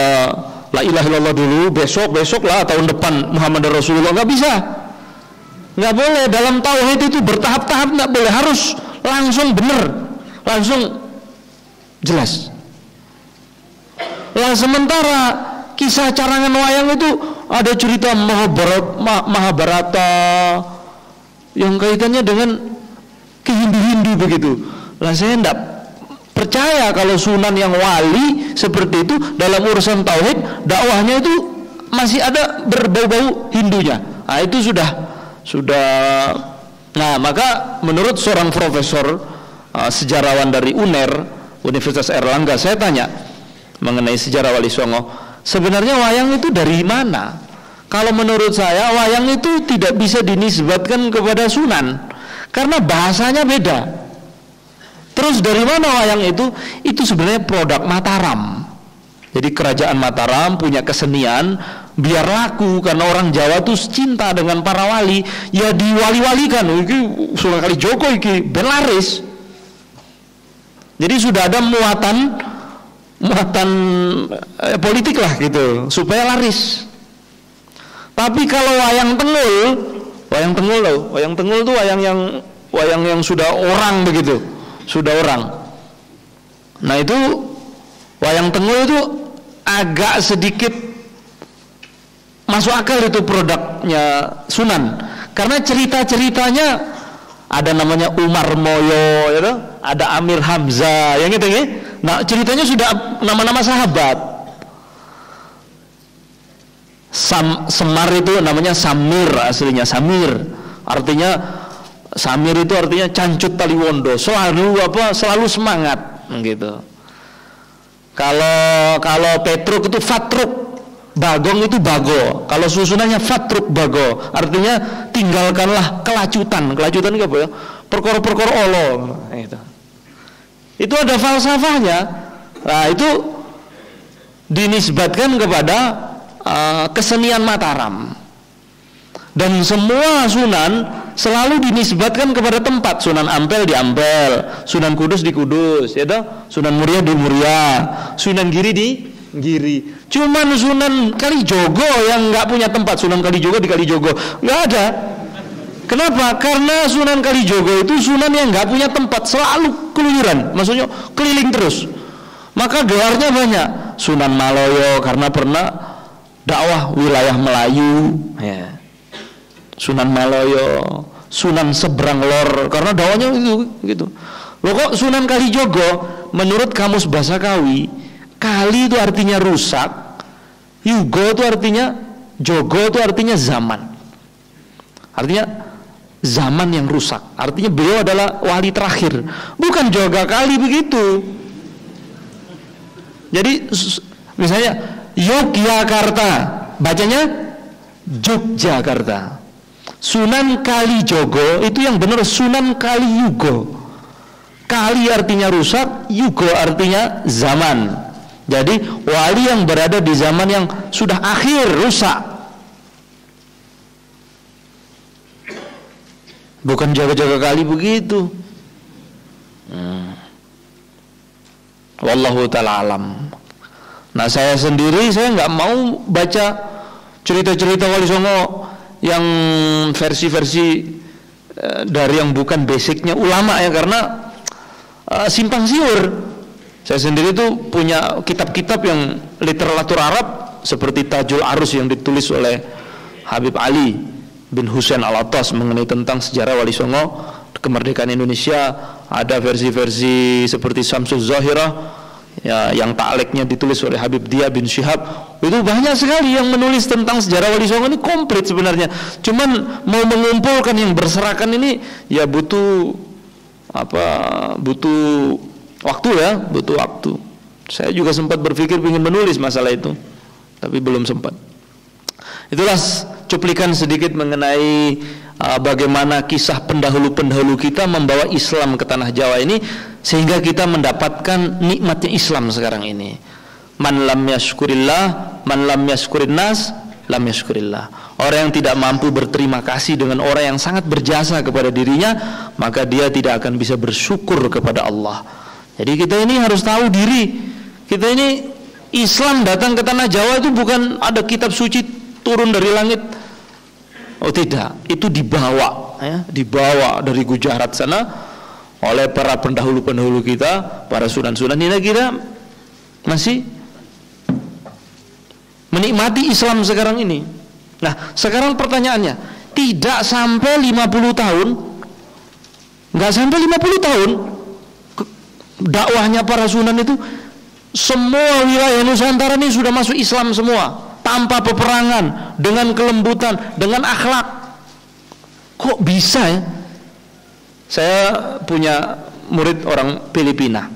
la ilaha illallah dulu, besok lah tahun depan Muhammad Rasulullah, nggak bisa, nggak boleh. Dalam tauhid itu bertahap-tahap, nggak boleh, harus langsung bener, langsung jelas. Lah sementara kisah carangan wayang itu ada cerita Mahabharata yang kaitannya dengan kehindu-hindu begitu. Lah saya enggak percaya kalau Sunan yang wali seperti itu dalam urusan tauhid, dakwahnya itu masih ada berbau-bau Hindunya. Nah itu sudah. Nah maka menurut seorang profesor sejarawan dari UNER, Universitas Airlangga, saya tanya mengenai sejarah Wali Songo, sebenarnya wayang itu dari mana? Kalau menurut saya wayang itu tidak bisa dinisbatkan kepada Sunan karena bahasanya beda. Terus dari mana wayang itu? Itu sebenarnya produk Mataram. Jadi kerajaan Mataram punya kesenian biar laku karena orang Jawa tuh cinta dengan para wali, ya diwali-walikan. Iki Sunan Kalijogo iki ben laris. Jadi sudah ada muatan politik lah gitu supaya laris. Tapi kalau wayang tengul tuh wayang yang sudah orang begitu. Sudah orang. Nah itu wayang tengul itu agak sedikit masuk akal itu produknya Sunan. Karena cerita-ceritanya ada namanya Umar Moyo, ya, ada Amir Hamzah, yang gitu ya. Nah ceritanya sudah nama-nama sahabat. Semar itu namanya Samir, aslinya Samir. Samir itu artinya cancut taliwondo, selalu semangat gitu. Kalau Petruk itu Fatruk, Bagong itu bago. Kalau susunannya fatruk bago, artinya tinggalkanlah kelacutan. Kelacutan itu apa ya? Perkara-perkara olo. Itu ada falsafahnya. Nah, itu dinisbatkan kepada kesenian Mataram. Dan semua sunan selalu dinisbatkan kepada tempat. Sunan Ampel di Ampel, Sunan Kudus di Kudus, ya toh? Sunan Muria di Muria, Sunan Giri di Giri. Cuman Sunan Kalijogo yang nggak punya tempat. Sunan Kalijogo di Kalijogo nggak ada. Kenapa? Karena Sunan Kalijogo itu sunan yang nggak punya tempat, selalu keluyuran, maksudnya keliling terus. Maka gelarnya banyak. Sunan Maloyo karena pernah dakwah wilayah Melayu, ya. Sunan Maloyo, Sunan Seberang Lor karena dakwahnya itu gitu. Loh kok Sunan Kalijogo? Menurut kamus bahasa Kawi, kali itu artinya rusak, yugo itu artinya, jogo itu artinya zaman. Artinya zaman yang rusak. Artinya beliau adalah wali terakhir. Bukan joga kali begitu. Jadi misalnya Yogyakarta, bacanya Yogyakarta. Sunan Kalijogo itu yang benar Sunan Kaliyugo. Kali artinya rusak, yugo artinya zaman. Jadi wali yang berada di zaman yang sudah akhir, rusak. Bukan jaga-jaga kali begitu. Wallahu ta'ala alam. Nah, saya sendiri saya nggak mau baca cerita-cerita Wali Songo yang versi-versi dari yang bukan basicnya ulama ya, karena simpang siur. Saya sendiri tuh punya kitab-kitab yang literatur Arab seperti Tajul Arus yang ditulis oleh Habib Ali bin Husain Al-Attas mengenai tentang sejarah Wali Songo kemerdekaan Indonesia. Ada versi-versi seperti Samsul Zahirah ya, yang takleknya ditulis oleh Habib Dia bin Syihab. Itu banyak sekali yang menulis tentang sejarah Wali Songo, ini komplit sebenarnya. Cuman mau mengumpulkan yang berserakan ini ya butuh waktu ya, butuh waktu. Saya juga sempat berpikir ingin menulis masalah itu, tapi belum sempat. Itulah cuplikan sedikit mengenai bagaimana kisah pendahulu-pendahulu kita membawa Islam ke tanah Jawa ini, sehingga kita mendapatkan nikmatnya Islam sekarang ini. Man lam yashkurillah, man lam yashkurin nas, lam yashkurillah. Orang yang tidak mampu berterima kasih dengan orang yang sangat berjasa kepada dirinya, maka dia tidak akan bisa bersyukur kepada Allah. Jadi kita ini harus tahu diri. Kita ini Islam datang ke tanah Jawa itu bukan ada kitab suci turun dari langit. Oh tidak, itu dibawa ya, dibawa dari Gujarat sana oleh para pendahulu-pendahulu kita, para sunan-sunan. Ini kita masih menikmati Islam sekarang ini. Nah, sekarang pertanyaannya, tidak sampai 50 tahun, nggak sampai 50 tahun dakwahnya para sunan itu, semua wilayah Nusantara ini sudah masuk Islam semua, tanpa peperangan, dengan kelembutan, dengan akhlak. Kok bisa ya? Saya punya murid orang Filipina.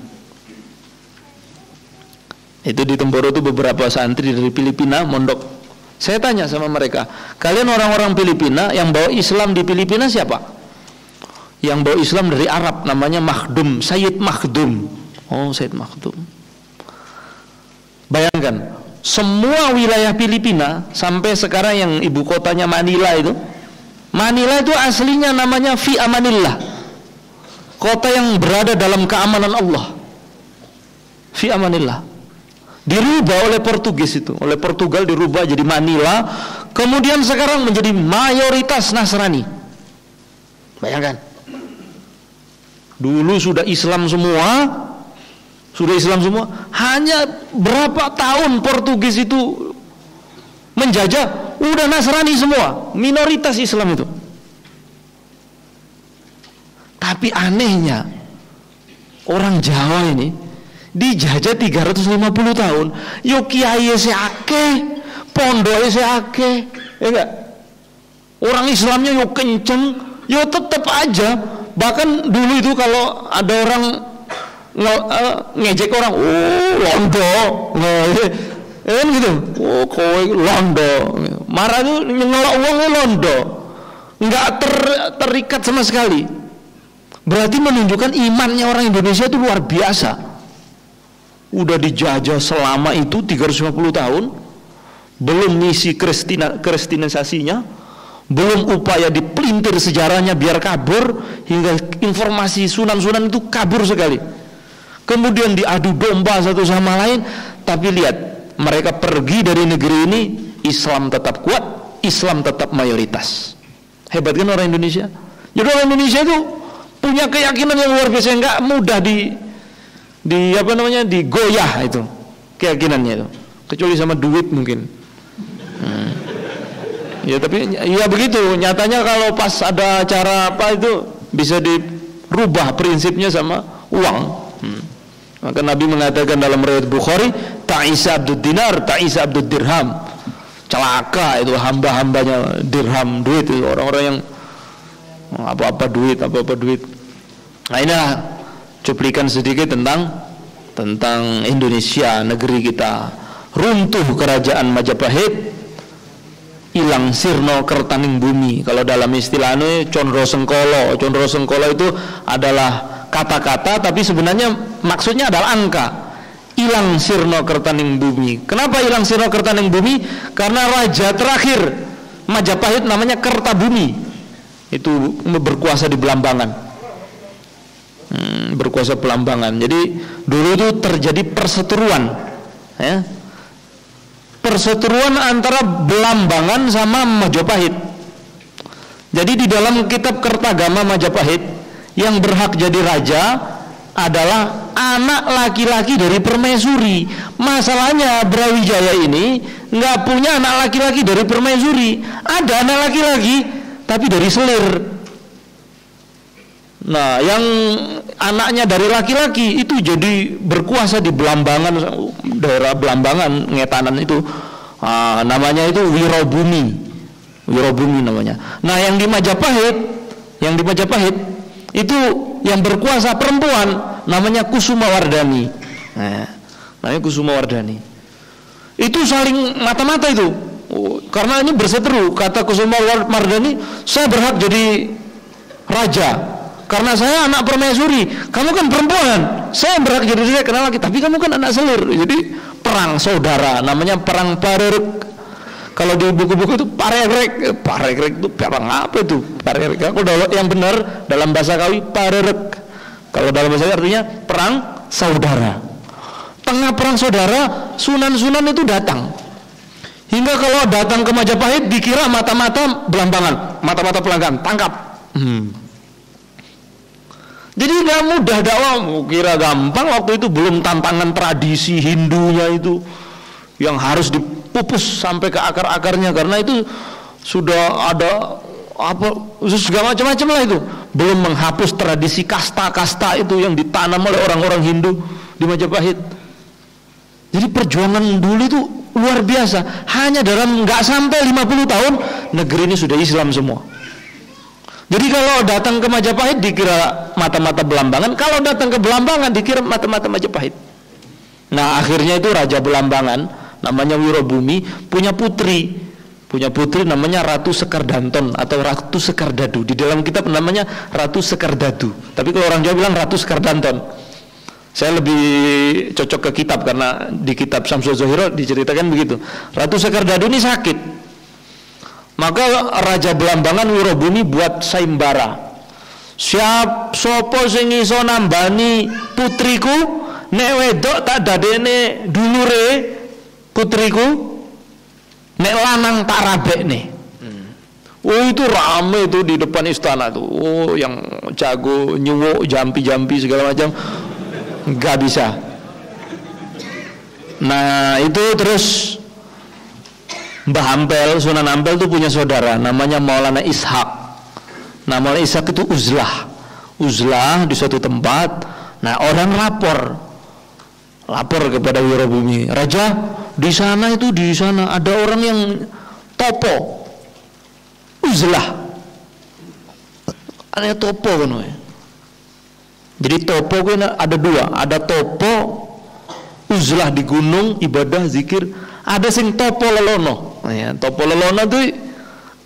Itu di Temboro itu beberapa santri dari Filipina mondok. Saya tanya sama mereka, kalian orang-orang Filipina yang bawa Islam di Filipina siapa? Yang bawa Islam dari Arab, namanya Makhdum, Sayyid Makhdum. Oh, Sayyid Makhdum. Bayangkan, semua wilayah Filipina sampai sekarang yang ibu kotanya Manila itu, Manila itu aslinya namanya Fi Amanillah, kota yang berada dalam keamanan Allah. Fi Amanillah dirubah oleh Portugis itu, oleh Portugal dirubah jadi Manila, kemudian sekarang menjadi mayoritas Nasrani. Bayangkan, dulu sudah Islam semua, hanya berapa tahun Portugis itu menjajah, udah Nasrani semua, minoritas Islam itu. Tapi anehnya orang Jawa ini dijajah 350 tahun, yo kiai seake, pondok seake, ya enggak? Orang Islamnya yo kenceng, yo tetap aja. Bahkan dulu itu kalau ada orang ngejek orang, oh londo, kan gitu. Oh, kowe londo. Marah itu nyelok uang londo. Enggak terikat sama sekali. Berarti menunjukkan imannya orang Indonesia itu luar biasa. Udah dijajah selama itu 350 tahun. Belum misi kristinisasinya, belum upaya dipelintir sejarahnya biar kabur, hingga informasi sunan-sunan itu kabur sekali. Kemudian diadu domba satu sama lain. Tapi lihat, mereka pergi dari negeri ini, Islam tetap kuat, Islam tetap mayoritas. Hebat kan orang Indonesia? Jadi orang Indonesia itu punya keyakinan yang luar biasa, enggak mudah digoyah itu keyakinannya itu, kecuali sama duit mungkin. Ya tapi ya begitu nyatanya, kalau pas ada acara apa itu bisa dirubah prinsipnya sama uang. Maka Nabi mengatakan dalam riwayat Bukhari, ta'isa abdud dinar, ta'isa abdud dirham. Celaka itu hamba-hambanya dirham, duit itu, orang-orang yang apa-apa duit. Nah, inilah cuplikan sedikit tentang Indonesia, negeri kita. Runtuh kerajaan Majapahit, ilang sirno kertaning bumi. Kalau dalam istilah Condro Sengkolo. Condro Sengkolo itu adalah kata-kata, tapi sebenarnya maksudnya adalah angka. Ilang sirno kertaning bumi. Kenapa ilang sirno kertaning bumi? Karena raja terakhir Majapahit namanya Kertabumi. Itu berkuasa di Belambangan. Berkuasa Belambangan. Jadi dulu itu terjadi perseteruan, ya. Perseteruan antara Belambangan sama Majapahit. Jadi di dalam kitab Kertagama Majapahit, yang berhak jadi raja adalah anak laki-laki dari permaisuri. Masalahnya Brawijaya ini nggak punya anak laki-laki dari permaisuri. Ada anak laki-laki tapi dari selir. Nah, yang anaknya dari laki-laki itu jadi berkuasa di Belambangan, daerah Belambangan, Ngetanan itu, namanya itu Wirobumi namanya. Nah, yang di Majapahit itu yang berkuasa perempuan, namanya Kusumawardhani. Nah, namanya Kusumawardhani. Itu saling mata-mata itu, karena ini berseteru. Kata Kusumawardhani, saya berhak jadi raja karena saya anak permaisuri, kamu kan perempuan, saya berhak jadi raja karena laki, tapi kamu kan anak selir. Jadi perang saudara, namanya perang Parerek. Kalau di buku-buku itu Parerek itu perang apa itu? Parerek. Kalau yang benar dalam bahasa Kawi Parerek. Kalau dalam bahasa Kawi artinya perang saudara. Tengah perang saudara, sunan-sunan itu datang. Hingga kalau datang ke Majapahit dikira mata-mata Belambangan, mata-mata pelanggan, tangkap. Jadi nggak mudah dakwah, kira gampang. Waktu itu belum tantangan tradisi Hindunya itu yang harus dipupus sampai ke akar-akarnya, karena itu sudah ada segala macam-macam lah itu. Belum menghapus tradisi kasta-kasta itu yang ditanam oleh orang-orang Hindu di Majapahit. Jadi perjuangan dulu itu luar biasa. Hanya dalam nggak sampai 50 tahun negeri ini sudah Islam semua. Jadi kalau datang ke Majapahit dikira mata-mata Belambangan, kalau datang ke Belambangan dikira mata-mata Majapahit. Nah, akhirnya itu Raja Belambangan namanya Wirobumi punya putri namanya Ratu Sekardanton atau Ratu Sekardadu. Di dalam kitab namanya Ratu Sekardadu. Tapi kalau orang Jawa bilang Ratu Sekardanton. Saya lebih cocok ke kitab karena di kitab Syamsul Zohiro diceritakan begitu. Ratu Sekardadu ini sakit. Maka Raja Belambangan Wirobumi buat sayembara. Sopo sing iso nambani putriku, nek wedok tak dadene dulure putriku, nek lanang tak rabekne. Oh, itu rame itu di depan istana tuh. Oh, yang jago nyuwuk, jampi-jampi segala macam nggak bisa. Nah, itu terus Mbah Ampel, Sunan Ampel tuh punya saudara namanya Maulana Ishak. Nah, Maulana Ishak itu uzlah di suatu tempat. Nah, orang lapor kepada Wirobumi, Raja, di sana ada orang yang topo uzlah. Ada topo kan? Jadi topo kan ada dua, ada topo uzlah di gunung ibadah zikir, ada sing topo lelono. Ya, topo lelono itu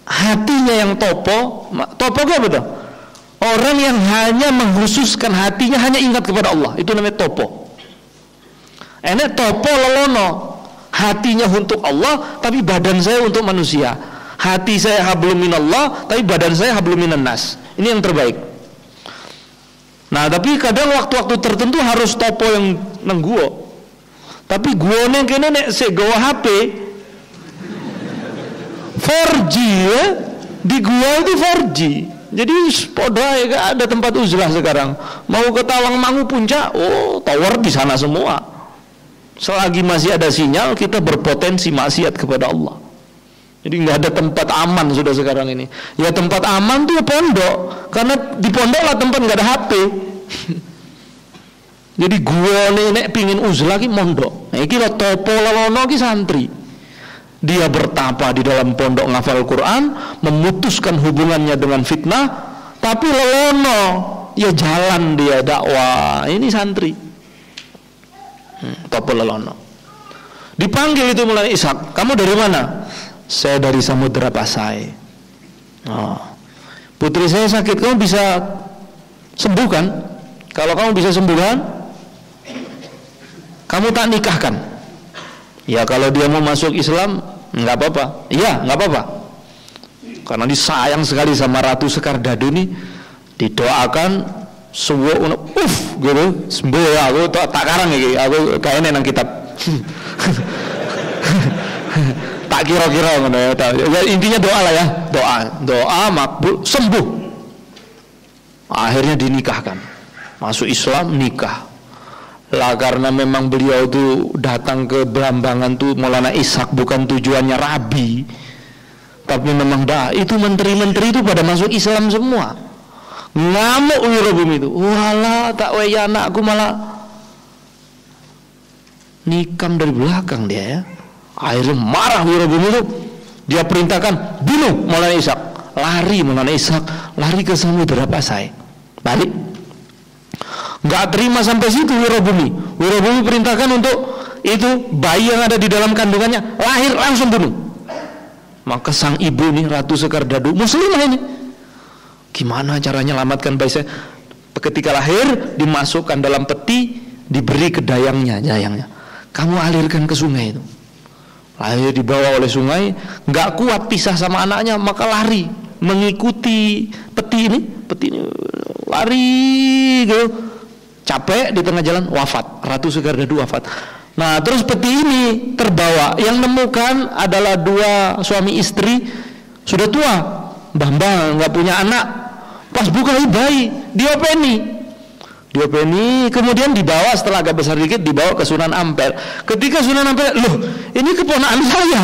hatinya yang topo. Topo apa betul? Orang yang hanya mengkhususkan hatinya, hanya ingat kepada Allah. Itu namanya topo. Enak topo lelono, hatinya untuk Allah, tapi badan saya untuk manusia. Hati saya hablum minallah, tapi badan saya hablum minan nas. Ini yang terbaik. Nah, tapi kadang waktu-waktu tertentu harus topo yang nang guo. Tapi guone kene nek sik gawa HP 4G ya, di gua itu 4G. Jadi podo ya, ada tempat uzlah sekarang. Mau ke Tawangmangu puncak, oh tower di sana semua. Selagi masih ada sinyal, kita berpotensi maksiat kepada Allah. Jadi nggak ada tempat aman sudah sekarang ini. Ya tempat aman tuh pondok, karena di pondok lah tempat nggak ada HP. Jadi gua nek pingin uzlah ki mondok. Nah, iki lho topo lelono ki santri. Dia bertapa di dalam pondok ngafal Quran, memutuskan hubungannya dengan fitnah, tapi lelono, ya jalan dia dakwah. Ini santri. Topo lelono. Dipanggil itu mulai Ishak, kamu dari mana? Saya dari Samudra Pasai. Oh. Putri saya sakit, kamu bisa sembuhkan? Kalau kamu bisa sembuhkan, kamu tak nikahkan. Ya kalau dia mau masuk Islam nggak apa-apa. Iya nggak apa-apa. Karena disayang sekali sama Ratu Sekardado nih, didoakan semua gitu sembuh ya. Aku tak karang ya, aku kayaknya nang kitab. Tak kira-kira ya, intinya doa lah ya, doa makbul, sembuh. Akhirnya dinikahkan, masuk Islam, nikah. Lah karena memang beliau itu datang ke Belambangan tuh Maulana Ishak bukan tujuannya rabi, tapi memang itu menteri-menteri itu pada masuk Islam semua. Ngamuk Wirabumi itu, walah tak waya anakku malah nikam dari belakang dia ya. Akhirnya marah Wirabumi itu, dia perintahkan bunuh Maulana Ishak. Lari Maulana Ishak, lari ke Samudra Pasai, balik. Nggak terima sampai situ Wirabumi. Wirabumi perintahkan untuk itu bayi yang ada di dalam kandungannya lahir langsung bunuh. Maka sang ibu nih Ratu Sekardado muslimah ini, gimana caranya selamatkan bayi saya? Ketika lahir dimasukkan dalam peti, diberi ke dayangnya. Kamu alirkan ke sungai itu. Lahir dibawa oleh sungai, nggak kuat pisah sama anaknya, maka lari mengikuti peti ini lari gitu. Capek di tengah jalan wafat, Ratu Sekardado wafat. Nah terus peti ini terbawa, yang nemukan adalah dua suami istri sudah tua, mbah nggak punya anak. Pas buka bayi diopeni, kemudian dibawa setelah agak besar dikit dibawa ke Sunan Ampel. Ketika Sunan Ampel, loh ini keponakan saya,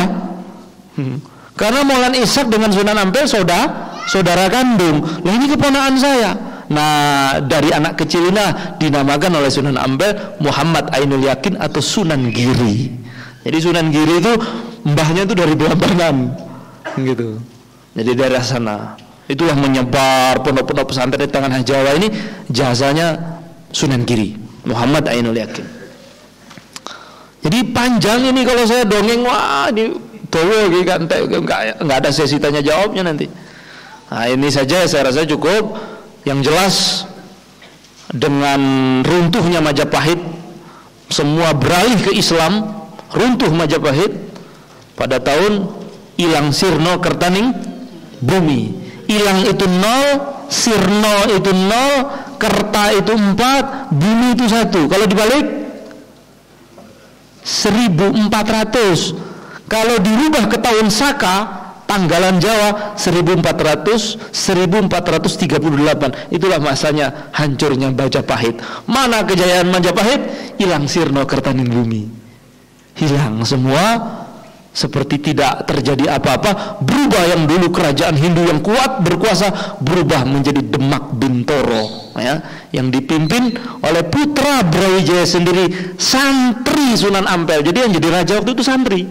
karena Maulana Ishak dengan Sunan Ampel saudara kandung. Lah ini keponakan saya. Nah dari anak kecil ini dinamakan oleh Sunan Ampel Muhammad Ainul Yakin atau Sunan Giri. Jadi Sunan Giri itu mbahnya itu dari Belambangan gitu. Jadi dari sana itulah menyebar pondok-pondok pesantren di tanah Jawa ini, jasanya Sunan Giri Muhammad Ainul Yakin. Jadi panjang ini kalau saya dongeng, wah di dowo nggak ada sesi tanya jawabnya nanti. Nah ini saja saya rasa cukup. Yang jelas dengan runtuhnya Majapahit, semua beralih ke Islam, runtuh Majapahit pada tahun ilang sirno kertaning bumi. Ilang itu 0, sirno itu 0, kerta itu 4, bumi itu 1. Kalau dibalik 1400. Kalau dirubah ke tahun Saka, tanggalan Jawa 1438. Itulah masanya hancurnya Majapahit. Mana kejayaan Majapahit? Hilang sirno kertaning bumi. Hilang semua, seperti tidak terjadi apa-apa. Berubah yang dulu kerajaan Hindu yang kuat berkuasa, berubah menjadi Demak Bintoro ya, yang dipimpin oleh putra Brawijaya sendiri, santri Sunan Ampel. Jadi yang jadi raja waktu itu santri.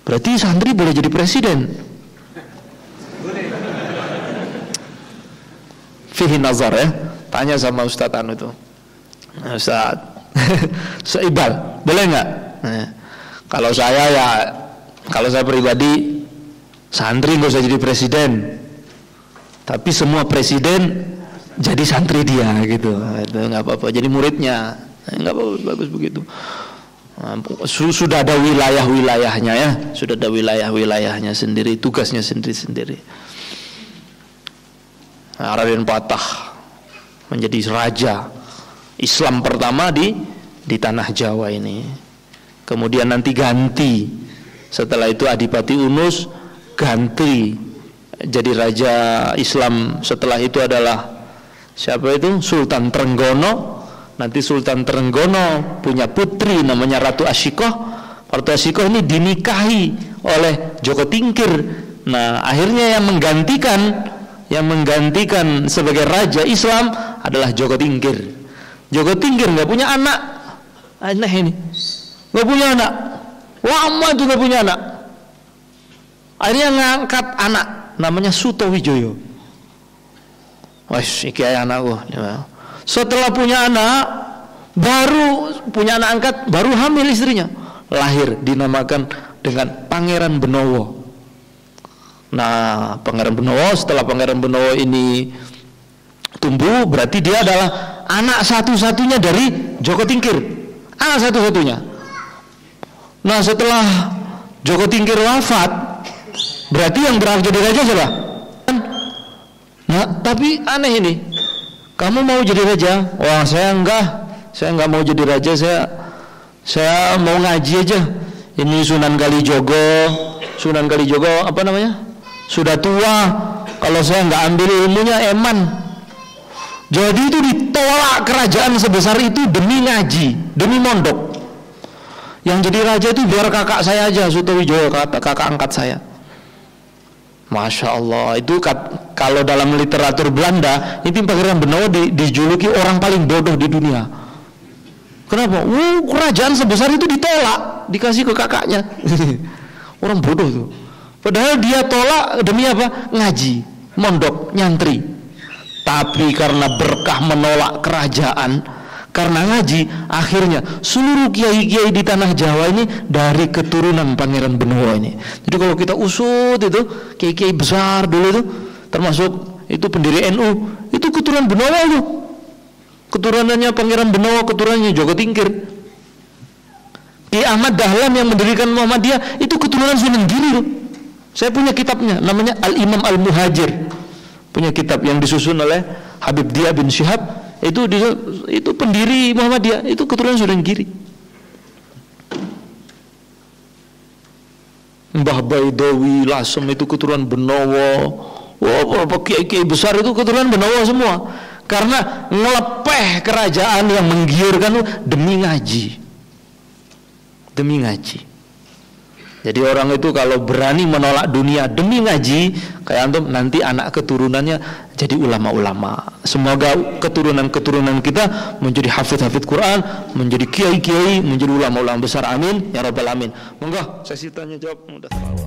Berarti santri boleh jadi presiden. Fihi nazar ya. Tanya sama Ustadz Anu itu, Ustadz Iqbal, boleh nggak? Kalau saya pribadi, santri nggak usah jadi presiden, tapi semua presiden jadi santri dia gitu. Itu nggak apa-apa. Jadi muridnya nggak apa-apa, bagus begitu. Sudah ada wilayah-wilayahnya ya, sudah ada wilayah-wilayahnya sendiri, tugasnya sendiri-sendiri. Raden Patah menjadi raja Islam pertama di tanah Jawa ini. Kemudian nanti ganti, setelah itu Adipati Unus ganti jadi raja Islam. Setelah itu adalah siapa itu? Sultan Trenggono. Nanti Sultan Trenggono punya putri namanya Ratu Asyikoh. Ratu Asyikoh ini dinikahi oleh Joko Tingkir. Nah, akhirnya yang menggantikan sebagai raja Islam adalah Joko Tingkir. Joko Tingkir nggak punya anak. Aneh ini, nggak punya anak. Lama itu nggak punya anak. Akhirnya ngangkat anak namanya Sutowijoyo. Wes, iki anakku. Setelah punya anak, baru punya anak angkat, baru hamil istrinya. Lahir, dinamakan dengan Pangeran Benowo. Nah, Pangeran Benowo, setelah Pangeran Benowo ini tumbuh, berarti dia adalah anak satu-satunya dari Joko Tingkir. Anak satu-satunya. Nah, setelah Joko Tingkir wafat, berarti yang berhak jadi raja siapa? Nah, tapi aneh ini. Kamu mau jadi raja? Wah, saya enggak mau jadi raja, saya mau ngaji aja. Ini Sunan Kalijogo apa namanya? Sudah tua. Kalau saya enggak ambil ilmunya eman. Jadi itu ditolak kerajaan sebesar itu demi ngaji, demi mondok. Yang jadi raja itu biar kakak saya aja, Sutowijoyo, kakak angkat saya. Masya Allah, itu kalau dalam literatur Belanda, itu Pangeran Benowo dijuluki orang paling bodoh di dunia. Kenapa? Kerajaan sebesar itu ditolak, dikasih ke kakaknya. Orang bodoh tuh. Padahal dia tolak demi apa? Ngaji, mondok, nyantri. Tapi karena berkah menolak kerajaan, karena ngaji, akhirnya seluruh kiai-kiai di tanah Jawa ini dari keturunan Pangeran Benowo ini. Jadi kalau kita usut itu kiai-kiai besar dulu itu, termasuk itu pendiri NU, itu keturunan Benowo itu. Keturunannya Pangeran Benowo, keturunannya Joko Tingkir. Ki Ahmad Dahlan yang mendirikan Muhammadiyah itu keturunan Sunan Giri tuh. Saya punya kitabnya, namanya Al-Imam Al-Muhajir. Punya kitab yang disusun oleh Habib Dia bin Syihab. Itu pendiri Muhammadiyah, itu keturunan Sunan Giri. Mbah Baidawi Lasem itu keturunan Benowo. Kiai-kiai besar itu keturunan Benowo semua. Karena ngelepeh kerajaan yang menggiurkan demi ngaji. Demi ngaji. Jadi orang itu kalau berani menolak dunia demi ngaji, kayak antum nanti anak keturunannya jadi ulama-ulama. Semoga keturunan-keturunan kita menjadi hafid-hafid Quran, menjadi kiai-kiai, menjadi ulama-ulama besar. Amin ya rabbal alamin. Monggo sesi tanya jawab mudah terlalu.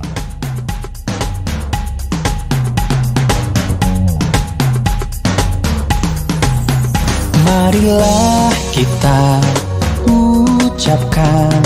Marilah kita ucapkan